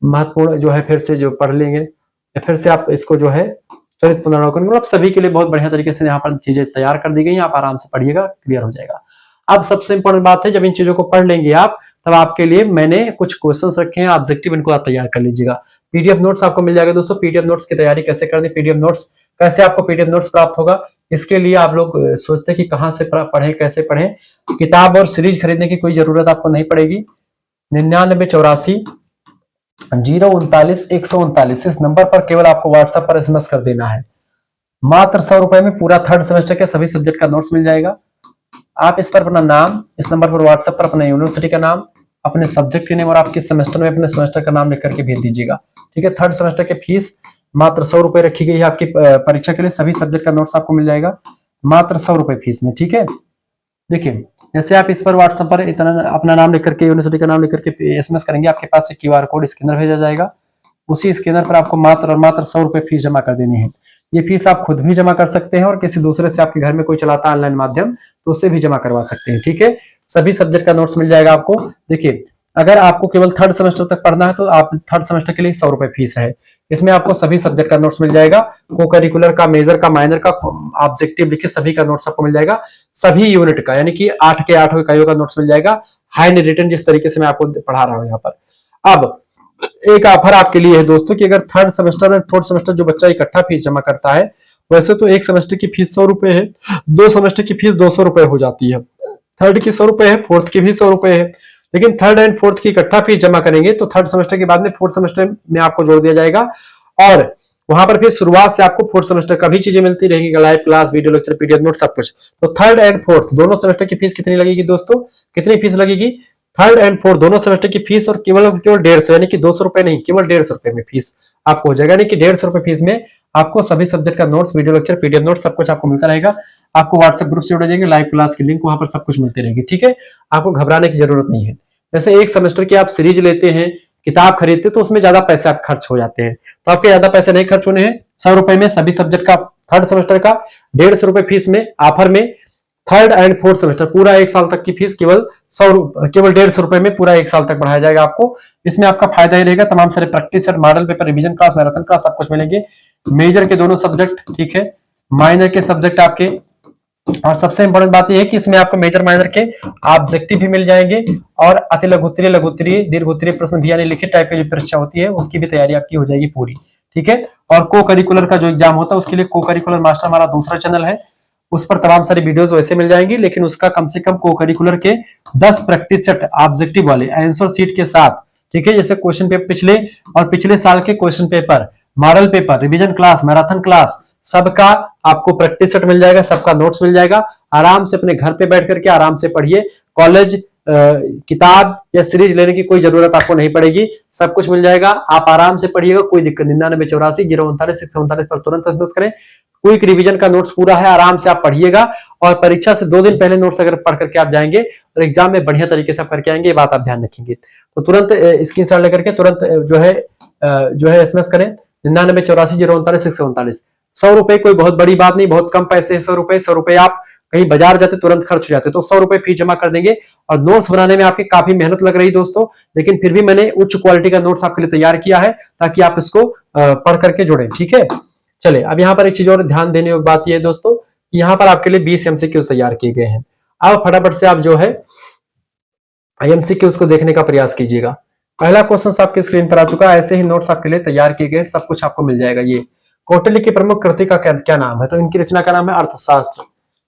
Speaker 1: महत्वपूर्ण जो है फिर से जो पढ़ लेंगे, या फिर से आप इसको जो है त्वरित पुनरावलोकन, मतलब सभी के लिए बहुत बढ़िया तरीके से यहाँ पर चीजें तैयार कर दी गई हैं। आप आराम से पढ़िएगा, क्लियर हो जाएगा। अब सबसे इंपॉर्टेंट बात है, जब इन चीजों को पढ़ लेंगे आप, तब आपके लिए मैंने कुछ क्वेश्चंस रखे हैं ऑब्जेक्टिव, इनको आप तैयार कर लीजिएगा। पीडीएफ नोट्स आपको मिल जाएगा दोस्तों। पीडीएफ नोट्स की तैयारी कैसे करनी, पीडीएफ नोट्स कैसे आपको पीडीएफ नोट्स प्राप्त होगा, इसके लिए आप लोग सोचते हैं कि कहाँ से पढ़ें, कैसे पढ़ें। किताब और सीरीज खरीदने की कोई जरूरत आपको नहीं पड़ेगी। 9984 039 139 इस नंबर पर केवल आपको व्हाट्सएप पर एसएमएस कर देना है। मात्र 100 रुपए में पूरा थर्ड सेमेस्टर के सभी सब्जेक्ट का नोट्स मिल जाएगा। आप इस पर अपना नाम, इस नंबर पर व्हाट्सएप पर अपने यूनिवर्सिटी का नाम, अपने सब्जेक्ट के नेम और आपके सेमेस्टर में अपने सेमेस्टर का नाम लिख करके भेज दीजिएगा, ठीक है। थर्ड सेमेस्टर की फीस मात्र 100 रुपए रखी गई है आपकी परीक्षा के लिए। सभी सब्जेक्ट का नोट्स आपको मिल जाएगा मात्र 100 रुपए फीस में, ठीक है। देखिए, जैसे आप इस पर व्हाट्सएप पर इतना अपना नाम लिख करके, यूनिवर्सिटी का नाम लिख करके एसएमएस करेंगे, आपके पास एक क्यूआर कोड स्कैनर भेजा जाएगा। उसी स्कैनर पर आपको मात्र और मात्र 100 रुपए फीस जमा कर देनी है। ये फीस आप खुद भी जमा कर सकते हैं और किसी दूसरे से, आपके घर में कोई चलाता है ऑनलाइन माध्यम, तो उससे भी जमा करवा सकते हैं, ठीक है। सभी सब्जेक्ट का नोट्स मिल जाएगा आपको। देखिए, अगर आपको केवल थर्ड सेमेस्टर तक पढ़ना है तो आप थर्ड सेमेस्टर के लिए 100 रुपए फीस है। इसमें आपको सभी सब्जेक्ट का नोट्स मिल जाएगा। को करिकुलर का, मेजर का, माइनर का, ऑब्जेक्टिव लिखे सभी का नोट्स आपको मिल जाएगा। सभी यूनिट का, यानी कि 8 के 8 इकाइयों का नोट्स मिल जाएगा, हैंड रिटन, जिस तरीके से मैं आपको पढ़ा रहा हूं यहाँ पर। अब एक ऑफर आपके लिए है दोस्तों कि अगर थर्ड सेमेस्टर और फोर्थ सेमेस्टर जो बच्चा इकट्ठा फीस जमा करता है, वैसे तो एक सेमेस्टर की फीस 100 रुपए है, 2 सेमेस्टर की फीस 200 रुपए हो जाती है। थर्ड की 100 रुपए है, फोर्थ की भी 100 रुपए है। लेकिन थर्ड एंड फोर्थ की इकट्ठा फीस जमा करेंगे तो थर्ड सेमेस्टर के बाद में फोर्थ सेमेस्टर में आपको जोड़ दिया जाएगा और वहां पर फिर शुरुआत से आपको फोर्थ सेमेस्टर का भी चीजें मिलती रहेगी, live class, video lecture, PDF note, सब कुछ। तो थर्ड एंड फोर्थ दोनों सेमेस्टर की फीस कितनी लगेगी दोस्तों, कितनी फीस लगेगी? थर्ड एंड फोर्थ दोनों सेमेस्टर की फीस और केवल 150, यानी कि 200 रुपए नहीं, केवल 150 रुपए में फीस आपको हो जाएगा। यानी कि 150 रुपए फीस में आपको सभी सब्जेक्ट का notes, video lecture, PDF note सब कुछ आपको मिलता रहेगा। आपको व्हाट्सएप ग्रुप से जुड़ जाएंगे, लाइव क्लास की लिंक वहां पर सब कुछ मिलती रहेगी, ठीक है। आपको घबराने की जरूरत नहीं है। जैसे एक सेमेस्टर की आप सीरीज लेते हैं, किताब खरीदते, तो उसमें ज्यादा पैसे आप खर्च हो जाते हैं, तो आपके ज्यादा पैसे नहीं खर्च होने हैं। 100 रुपए में सभी सब्जेक्ट का थर्ड सेमेस्टर का, 150 रुपए फीस में ऑफर में थर्ड एंड फोर्थ सेमेस्टर पूरा 1 साल तक की फीस केवल 150 रुपए में पूरा 1 साल तक बढ़ाया जाएगा आपको। इसमें आपका फायदा ही रहेगा, तमाम सारे practice set, model paper, revision class, marathon class सब कुछ मिलेंगे। मेजर के दोनों सब्जेक्ट, ठीक है, माइनर के सब्जेक्ट आपके, और सबसे इंपॉर्टेंट बात यह है कि इसमें आपको मेजर माइनर के ऑब्जेक्टिव भी मिल जाएंगे और अति लघुत्तरीय, लघुत्तरीय, दीर्घोत्तरीय प्रश्न भी, यानी लिखित टाइप की जो परीक्षा होती है उसकी भी तैयारी आपकी हो जाएगी पूरी, ठीक है। और को करिकुलर का जो एग्जाम होता है उसके लिए को करिकुलर मास्टर हमारा दूसरा चैनल है, उस पर तमाम सारी वीडियोस वैसे मिल जाएंगी, लेकिन उसका कम से कम को करिकुलर के 10 प्रैक्टिस सेट ऑब्जेक्टिव वाले आंसर शीट के साथ, ठीक है। जैसे क्वेश्चन पेपर पिछले और पिछले साल के question paper, model paper, revision class, marathon class, सबका आपको प्रैक्टिस सेट मिल जाएगा, सबका नोट्स मिल जाएगा। आराम से अपने घर पे बैठ करके आराम से पढ़िए। कॉलेज किताब या सीरीज लेने की कोई जरूरत आपको नहीं पड़ेगी, सब कुछ मिल जाएगा। आप आराम से पढ़िएगा, कोई दिक्कत। 9984 039 पर तुरंत एसएमएस करें। क्विक रिवीजन का नोट्स पूरा है, आराम से आप पढ़िएगा और परीक्षा से 2 दिन पहले नोट्स अगर पढ़ करके आप जाएंगे और एग्जाम में बढ़िया तरीके से आप करके आएंगे, ये बात आप ध्यान रखेंगे। तो तुरंत स्क्रीनशॉट लेकर के तुरंत जो है एसएमएस करें 9984 039 139। 100 रुपए कोई बहुत बड़ी बात नहीं, बहुत कम पैसे। 100 रुपए आप कहीं बाजार जाते तुरंत खर्च हो जाते, तो 100 रुपए फीस जमा कर देंगे। और नोट्स बनाने में आपकी काफी मेहनत लग रही दोस्तों, लेकिन फिर भी मैंने उच्च क्वालिटी का नोट्स आपके लिए तैयार किया है ताकि आप इसको पढ़ करके जुड़े, ठीक है। चलिए, अब यहाँ पर एक चीज और ध्यान देने की बात यह है दोस्तों कि यहाँ पर आपके लिए 20 एमसीक्यूज तैयार किए गए हैं। अब फटाफट से आप जो है एमसीक्यूज को देखने का प्रयास कीजिएगा। पहला क्वेश्चन आपके स्क्रीन पर आ चुका है, ऐसे ही नोट्स आपके लिए तैयार किए गए, सब कुछ आपको मिल जाएगा। ये कौटिल्य की प्रमुख कृति का क्या नाम है? तो इनकी रचना का नाम है अर्थशास्त्र,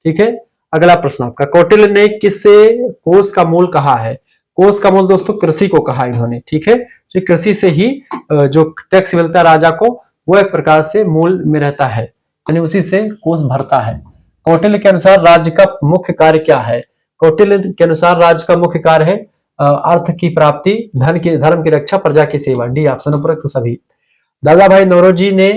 Speaker 1: ठीक है। अगला प्रश्न आपका, कौटिल्य ने किससे कोष का मूल कहा है? कोष का मूल दोस्तों कृषि को कहा इन्होंने, ठीक है। तो कृषि से ही जो टैक्स मिलता है राजा को, वो एक प्रकार से मूल में रहता है, यानी उसी से कोष भरता है। कौटिल्य के अनुसार राज्य का मुख्य कार्य क्या है? कौटिल्य के अनुसार राज्य का मुख्य कार्य है अर्थ की प्राप्ति, धर्म की रक्षा, प्रजा की सेवा। डी ऑप्शन उपरोक्त सभी। दादा भाई नौरोजी ने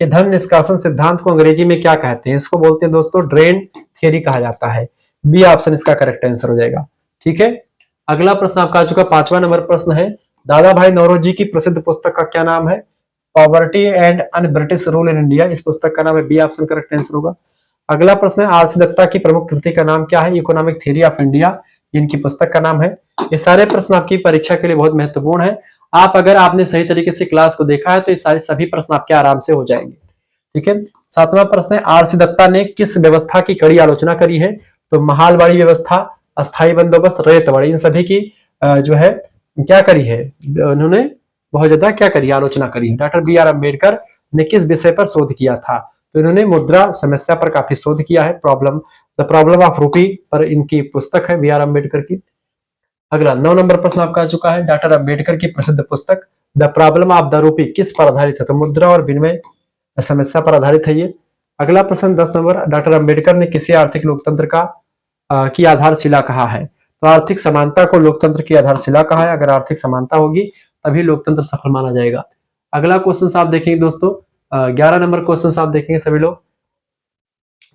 Speaker 1: कि धन निष्कासन सिद्धांत को अंग्रेजी में क्या कहते हैं? इसको बोलते हैं दोस्तों ड्रेन थियरी कहा जाता है। बी ऑप्शन इसका करेक्ट आंसर हो जाएगा। ठीक है, अगला प्रश्न आपका आ चुका 5वां नंबर प्रश्न है, दादा भाई नौरोजी की प्रसिद्ध पुस्तक का क्या नाम है? Poverty and un British rule in India, इस पुस्तक का नाम है। बी ऑप्शन करेक्ट आंसर होगा। अगला प्रश्न है, आरसी दत्ता की प्रमुख कृति का नाम क्या है? इकोनॉमिक थ्योरी ऑफ इंडिया, इनकी पुस्तक का नाम है। ये सारे प्रश्न आपकी परीक्षा के लिए बहुत महत्वपूर्ण है। आप अगर आपने सही तरीके से क्लास को देखा है तो ये सारे सभी प्रश्न आपके आराम से हो जाएंगे। ठीक है, 7वां प्रश्न है, आरसी दत्ता ने किस व्यवस्था की कड़ी आलोचना करी है? तो महालवाड़ी व्यवस्था, अस्थायी बंदोबस्त, रैयतवाड़ी, इन सभी की जो है क्या करी है? उन्होंने बहुत ज्यादा क्या करी, आलोचना करी है। डॉक्टर बी आर अम्बेडकर ने किस विषय पर शोध किया था? तो इन्होंने मुद्रा समस्या पर काफी शोध किया है। द प्रॉब्लम ऑफ रूपी पर इनकी पुस्तक है बी आर अम्बेडकर की। अगला 9 नंबर प्रश्न आपका आ चुका है, डॉक्टर अम्बेडकर की प्रसिद्ध पुस्तक the problem of the rupee किस पर आधारित है? तो मुद्रा और विनिमय समस्या पर आधारित है ये। अगला प्रश्न 10 नंबर, डॉक्टर अम्बेडकर ने किसी आर्थिक लोकतंत्र की आधारशिला कहा है? तो आर्थिक समानता को लोकतंत्र की आधारशिला कहा है। अगर आर्थिक समानता होगी तभी लोकतंत्र सफल माना जाएगा। अगला क्वेश्चन आप देखेंगे दोस्तों, 11 नंबर क्वेश्चन आप देखेंगे सभी लोग।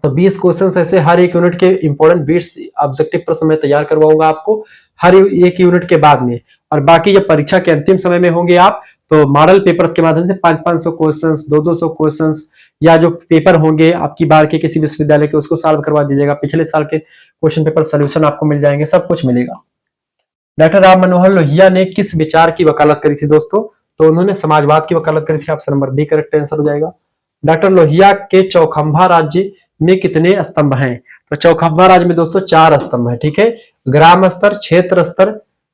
Speaker 1: तो 20 क्वेश्चन ऐसे हर एक यूनिट के इंपॉर्टेंट 20 ऑब्जेक्टिव प्रश्न मैं तैयार करवाऊंगा आपको हर एक यूनिट के बाद में, और बाकी जब परीक्षा के अंतिम समय में होंगे आप तो मॉडल पेपर्स के माध्यम से 500-500 क्वेश्चंस, 200-200 क्वेश्चंस, या जो पेपर होंगे आपकी बार के किसी विश्वविद्यालय के उसको सॉल्व करवा दीजिएगा। पिछले साल के क्वेश्चन पेपर सोल्यूशन आपको मिल जाएंगे, सब कुछ मिलेगा। डॉक्टर राम मनोहर लोहिया ने किस विचार की वकालत करी थी दोस्तों? तो उन्होंने समाजवाद की वकालत करी थी। Option number B correct answer हो जाएगा। डॉक्टर लोहिया के चौखंबा राज्य में कितने स्तंभ हैं? तो चौखंबा राज्य में दोस्तों 4 स्तंभ है। ठीक है, ग्राम स्तर, क्षेत्र स्तर,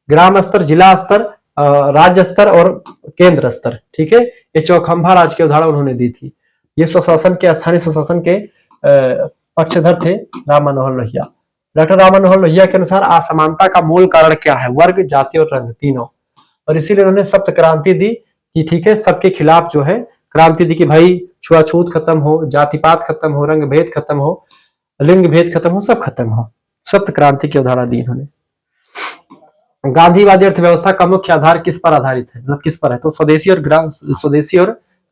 Speaker 1: ग्राम स्तर, जिला स्तर, राज्य स्तर और केंद्र स्तर। ठीक है, ये चौखंबा राज्य की उदाहरण उन्होंने दी थी। ये स्वशासन के, स्थानीय स्वशासन के पक्षधर थे राम मनोहर लोहिया। डॉक्टर राम मनोहर लोहिया के अनुसार असमानता का मूल कारण क्या है? वर्ग, जाति और रंग, तीनों। और इसीलिए उन्होंने सप्त क्रांति दी कि ठीक है, सबके खिलाफ जो है क्रांति दी कि भाई छुआछूत खत्म हो, जातिपात खत्म हो, रंग भेद खत्म हो, लिंग भेद खत्म हो, सब खत्म हो। सप्त क्रांति की अवधारणा दी इन्होंने। गांधीवादी अर्थव्यवस्था का मुख्य आधार किस पर आधारित है? मतलब किस पर है? तो स्वदेशी और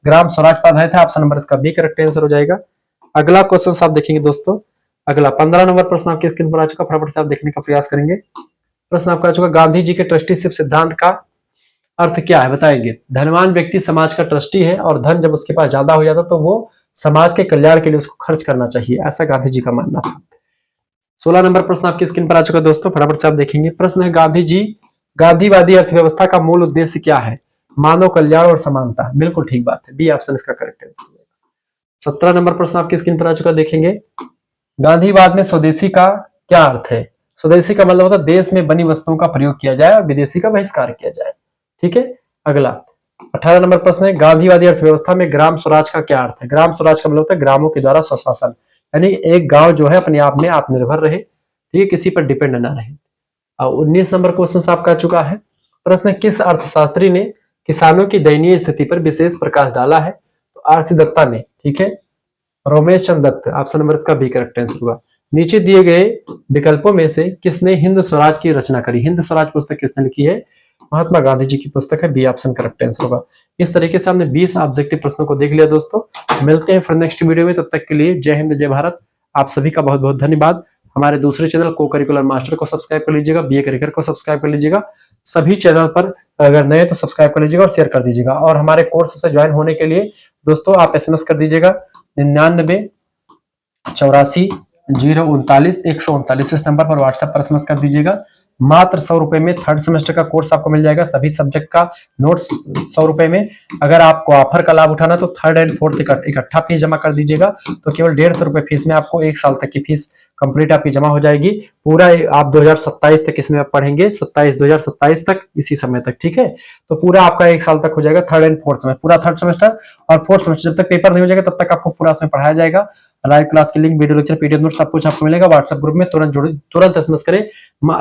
Speaker 1: ग्राम स्वराज पर आधारित है। ऑप्शन नंबर इसका बी करेक्ट आंसर हो जाएगा। अगला क्वेश्चन आप देखेंगे दोस्तों, अगला 15 नंबर प्रश्न आपके स्क्रीन पर आ चुका, फटाफट से आप देखने का प्रयास करेंगे। प्रश्न आपका आ चुका, गांधी जी के ट्रस्टीशिप सिद्धांत का अर्थ क्या है? बताएंगे। धनवान व्यक्ति समाज का ट्रस्टी है और धन जब उसके पास ज्यादा हो जाता तो वो समाज के कल्याण के लिए उसको खर्च करना चाहिए, ऐसा गांधी जी का मानना था। 16 नंबर प्रश्न आपकी स्क्रीन पर आ चुका दोस्तों, फटाफट से आप देखेंगे। प्रश्न है, गांधीवादी अर्थव्यवस्था का मूल उद्देश्य क्या है? मानव कल्याण और समानता। बिल्कुल ठीक बात है, बी ऑप्शन इसका करेक्ट आंसर है। 17 नंबर प्रश्न आपकी स्क्रीन पर आ चुका, देखेंगे। गांधीवाद में स्वदेशी का क्या अर्थ है? स्वदेशी का मतलब होता है देश में बनी वस्तुओं का प्रयोग किया जाए और विदेशी का बहिष्कार किया जाए। ठीक है, अगला 18 नंबर प्रश्न है, गांधीवादी अर्थव्यवस्था में ग्राम स्वराज का क्या अर्थ है? ग्राम स्वराज का मतलब होता है ग्रामों के द्वारा स्वशासन, यानी एक गांव जो है अपने आप में आत्मनिर्भर रहे, ठीक है, किसी पर डिपेंड ना रहे। 19 नंबर क्वेश्चन आपका चुका है। प्रश्न, किस अर्थशास्त्री ने किसानों की दयनीय स्थिति पर विशेष प्रकाश डाला है? तो आरसी दत्ता ने। ठीक है, रोमेश चंद्र दत्त, ऑप्शन नंबर इसका बी करेक्ट आंसर होगा। नीचे दिए गए विकल्पों में से किसने हिंद स्वराज की रचना करी? हिंद स्वराज पुस्तक किसने लिखी है? महात्मा गांधी जी की पुस्तक है, बी ऑप्शन करेक्ट आंसर होगा। इस तरीके से हमने 20 ऑब्जेक्टिव प्रश्नों को देख लिया दोस्तों। मिलते हैं फिर नेक्स्ट वीडियो में, तब तक के लिए जय हिंद, जय भारत। आप सभी का बहुत बहुत धन्यवाद। हमारे दूसरे चैनल को करिकुलर मास्टर को सब्सक्राइब कर लीजिएगा, बीए करिकुलर को सब्सक्राइब कर लीजिएगा। सभी चैनल पर अगर नए तो सब्सक्राइब कर लीजिएगा और शेयर कर दीजिएगा। और हमारे कोर्स से ज्वाइन होने के लिए दोस्तों आप एसएमएस कर दीजिएगा 9984091139 इस नंबर पर व्हाट्सएप पर एसएमएस कर दीजिएगा। मात्र 100 रुपए में थर्ड सेमेस्टर का कोर्स आपको मिल जाएगा, सभी सब्जेक्ट का नोट्स 100 रुपए में। अगर आपको ऑफर का लाभ उठाना तो थर्ड एंड फोर्थ इकट्ठा फीस जमा कर दीजिएगा, तो केवल 150 रुपए फीस में आपको 1 साल तक की फीस कंप्लीट आपकी जमा हो जाएगी। पूरा आप 2027 तक इसमें आप पढ़ेंगे, 2027 तक इसी समय तक। ठीक है, तो पूरा आपका 1 साल तक हो जाएगा थर्ड एंड फोर्थ में, पूरा थर्ड सेमेस्टर और फोर्थ सेमेस्टर जब तक पेपर नहीं हो जाएगा तब तक आपको पूरा उसमें पढ़ाया जाएगा। लाइव क्लास की link, video lecture, PDF note सब कुछ आपको मिलेगा व्हाट्सएप ग्रुप में। तुरंत एसएमएस करें।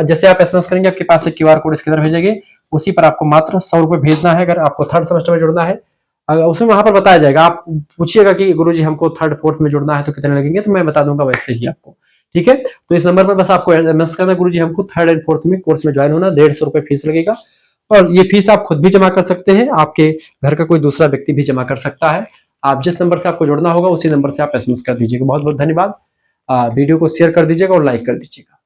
Speaker 1: जैसे आप एसएमएस करेंगे आपके पास एक क्यूआर कोड स्कैनर भेजेंगे, उसी पर आपको मात्र 100 रुपए भेजना है। अगर आपको थर्ड सेमेस्टर में जुड़ना है उसमें वहां पर बताया जाएगा। आप पूछिएगा कि गुरुजी हमको थर्ड फोर्थ में जुड़ना है तो कितने लगेंगे, तो मैं बता दूंगा वैसे ही आपको। ठीक है, तो इस नंबर पर बस आपको एसएमएस करना, गुरुजी हमको थर्ड एंड फोर्थ में कोर्स में ज्वाइन होना, 150 रुपए फीस लगेगा। और ये फीस आप खुद भी जमा कर सकते हैं, आपके घर का कोई दूसरा व्यक्ति भी जमा कर सकता है। आप जिस नंबर से आपको जुड़ना होगा उसी नंबर से आप SMS कर दीजिएगा। बहुत बहुत धन्यवाद। वीडियो को शेयर कर दीजिएगा और लाइक कर दीजिएगा।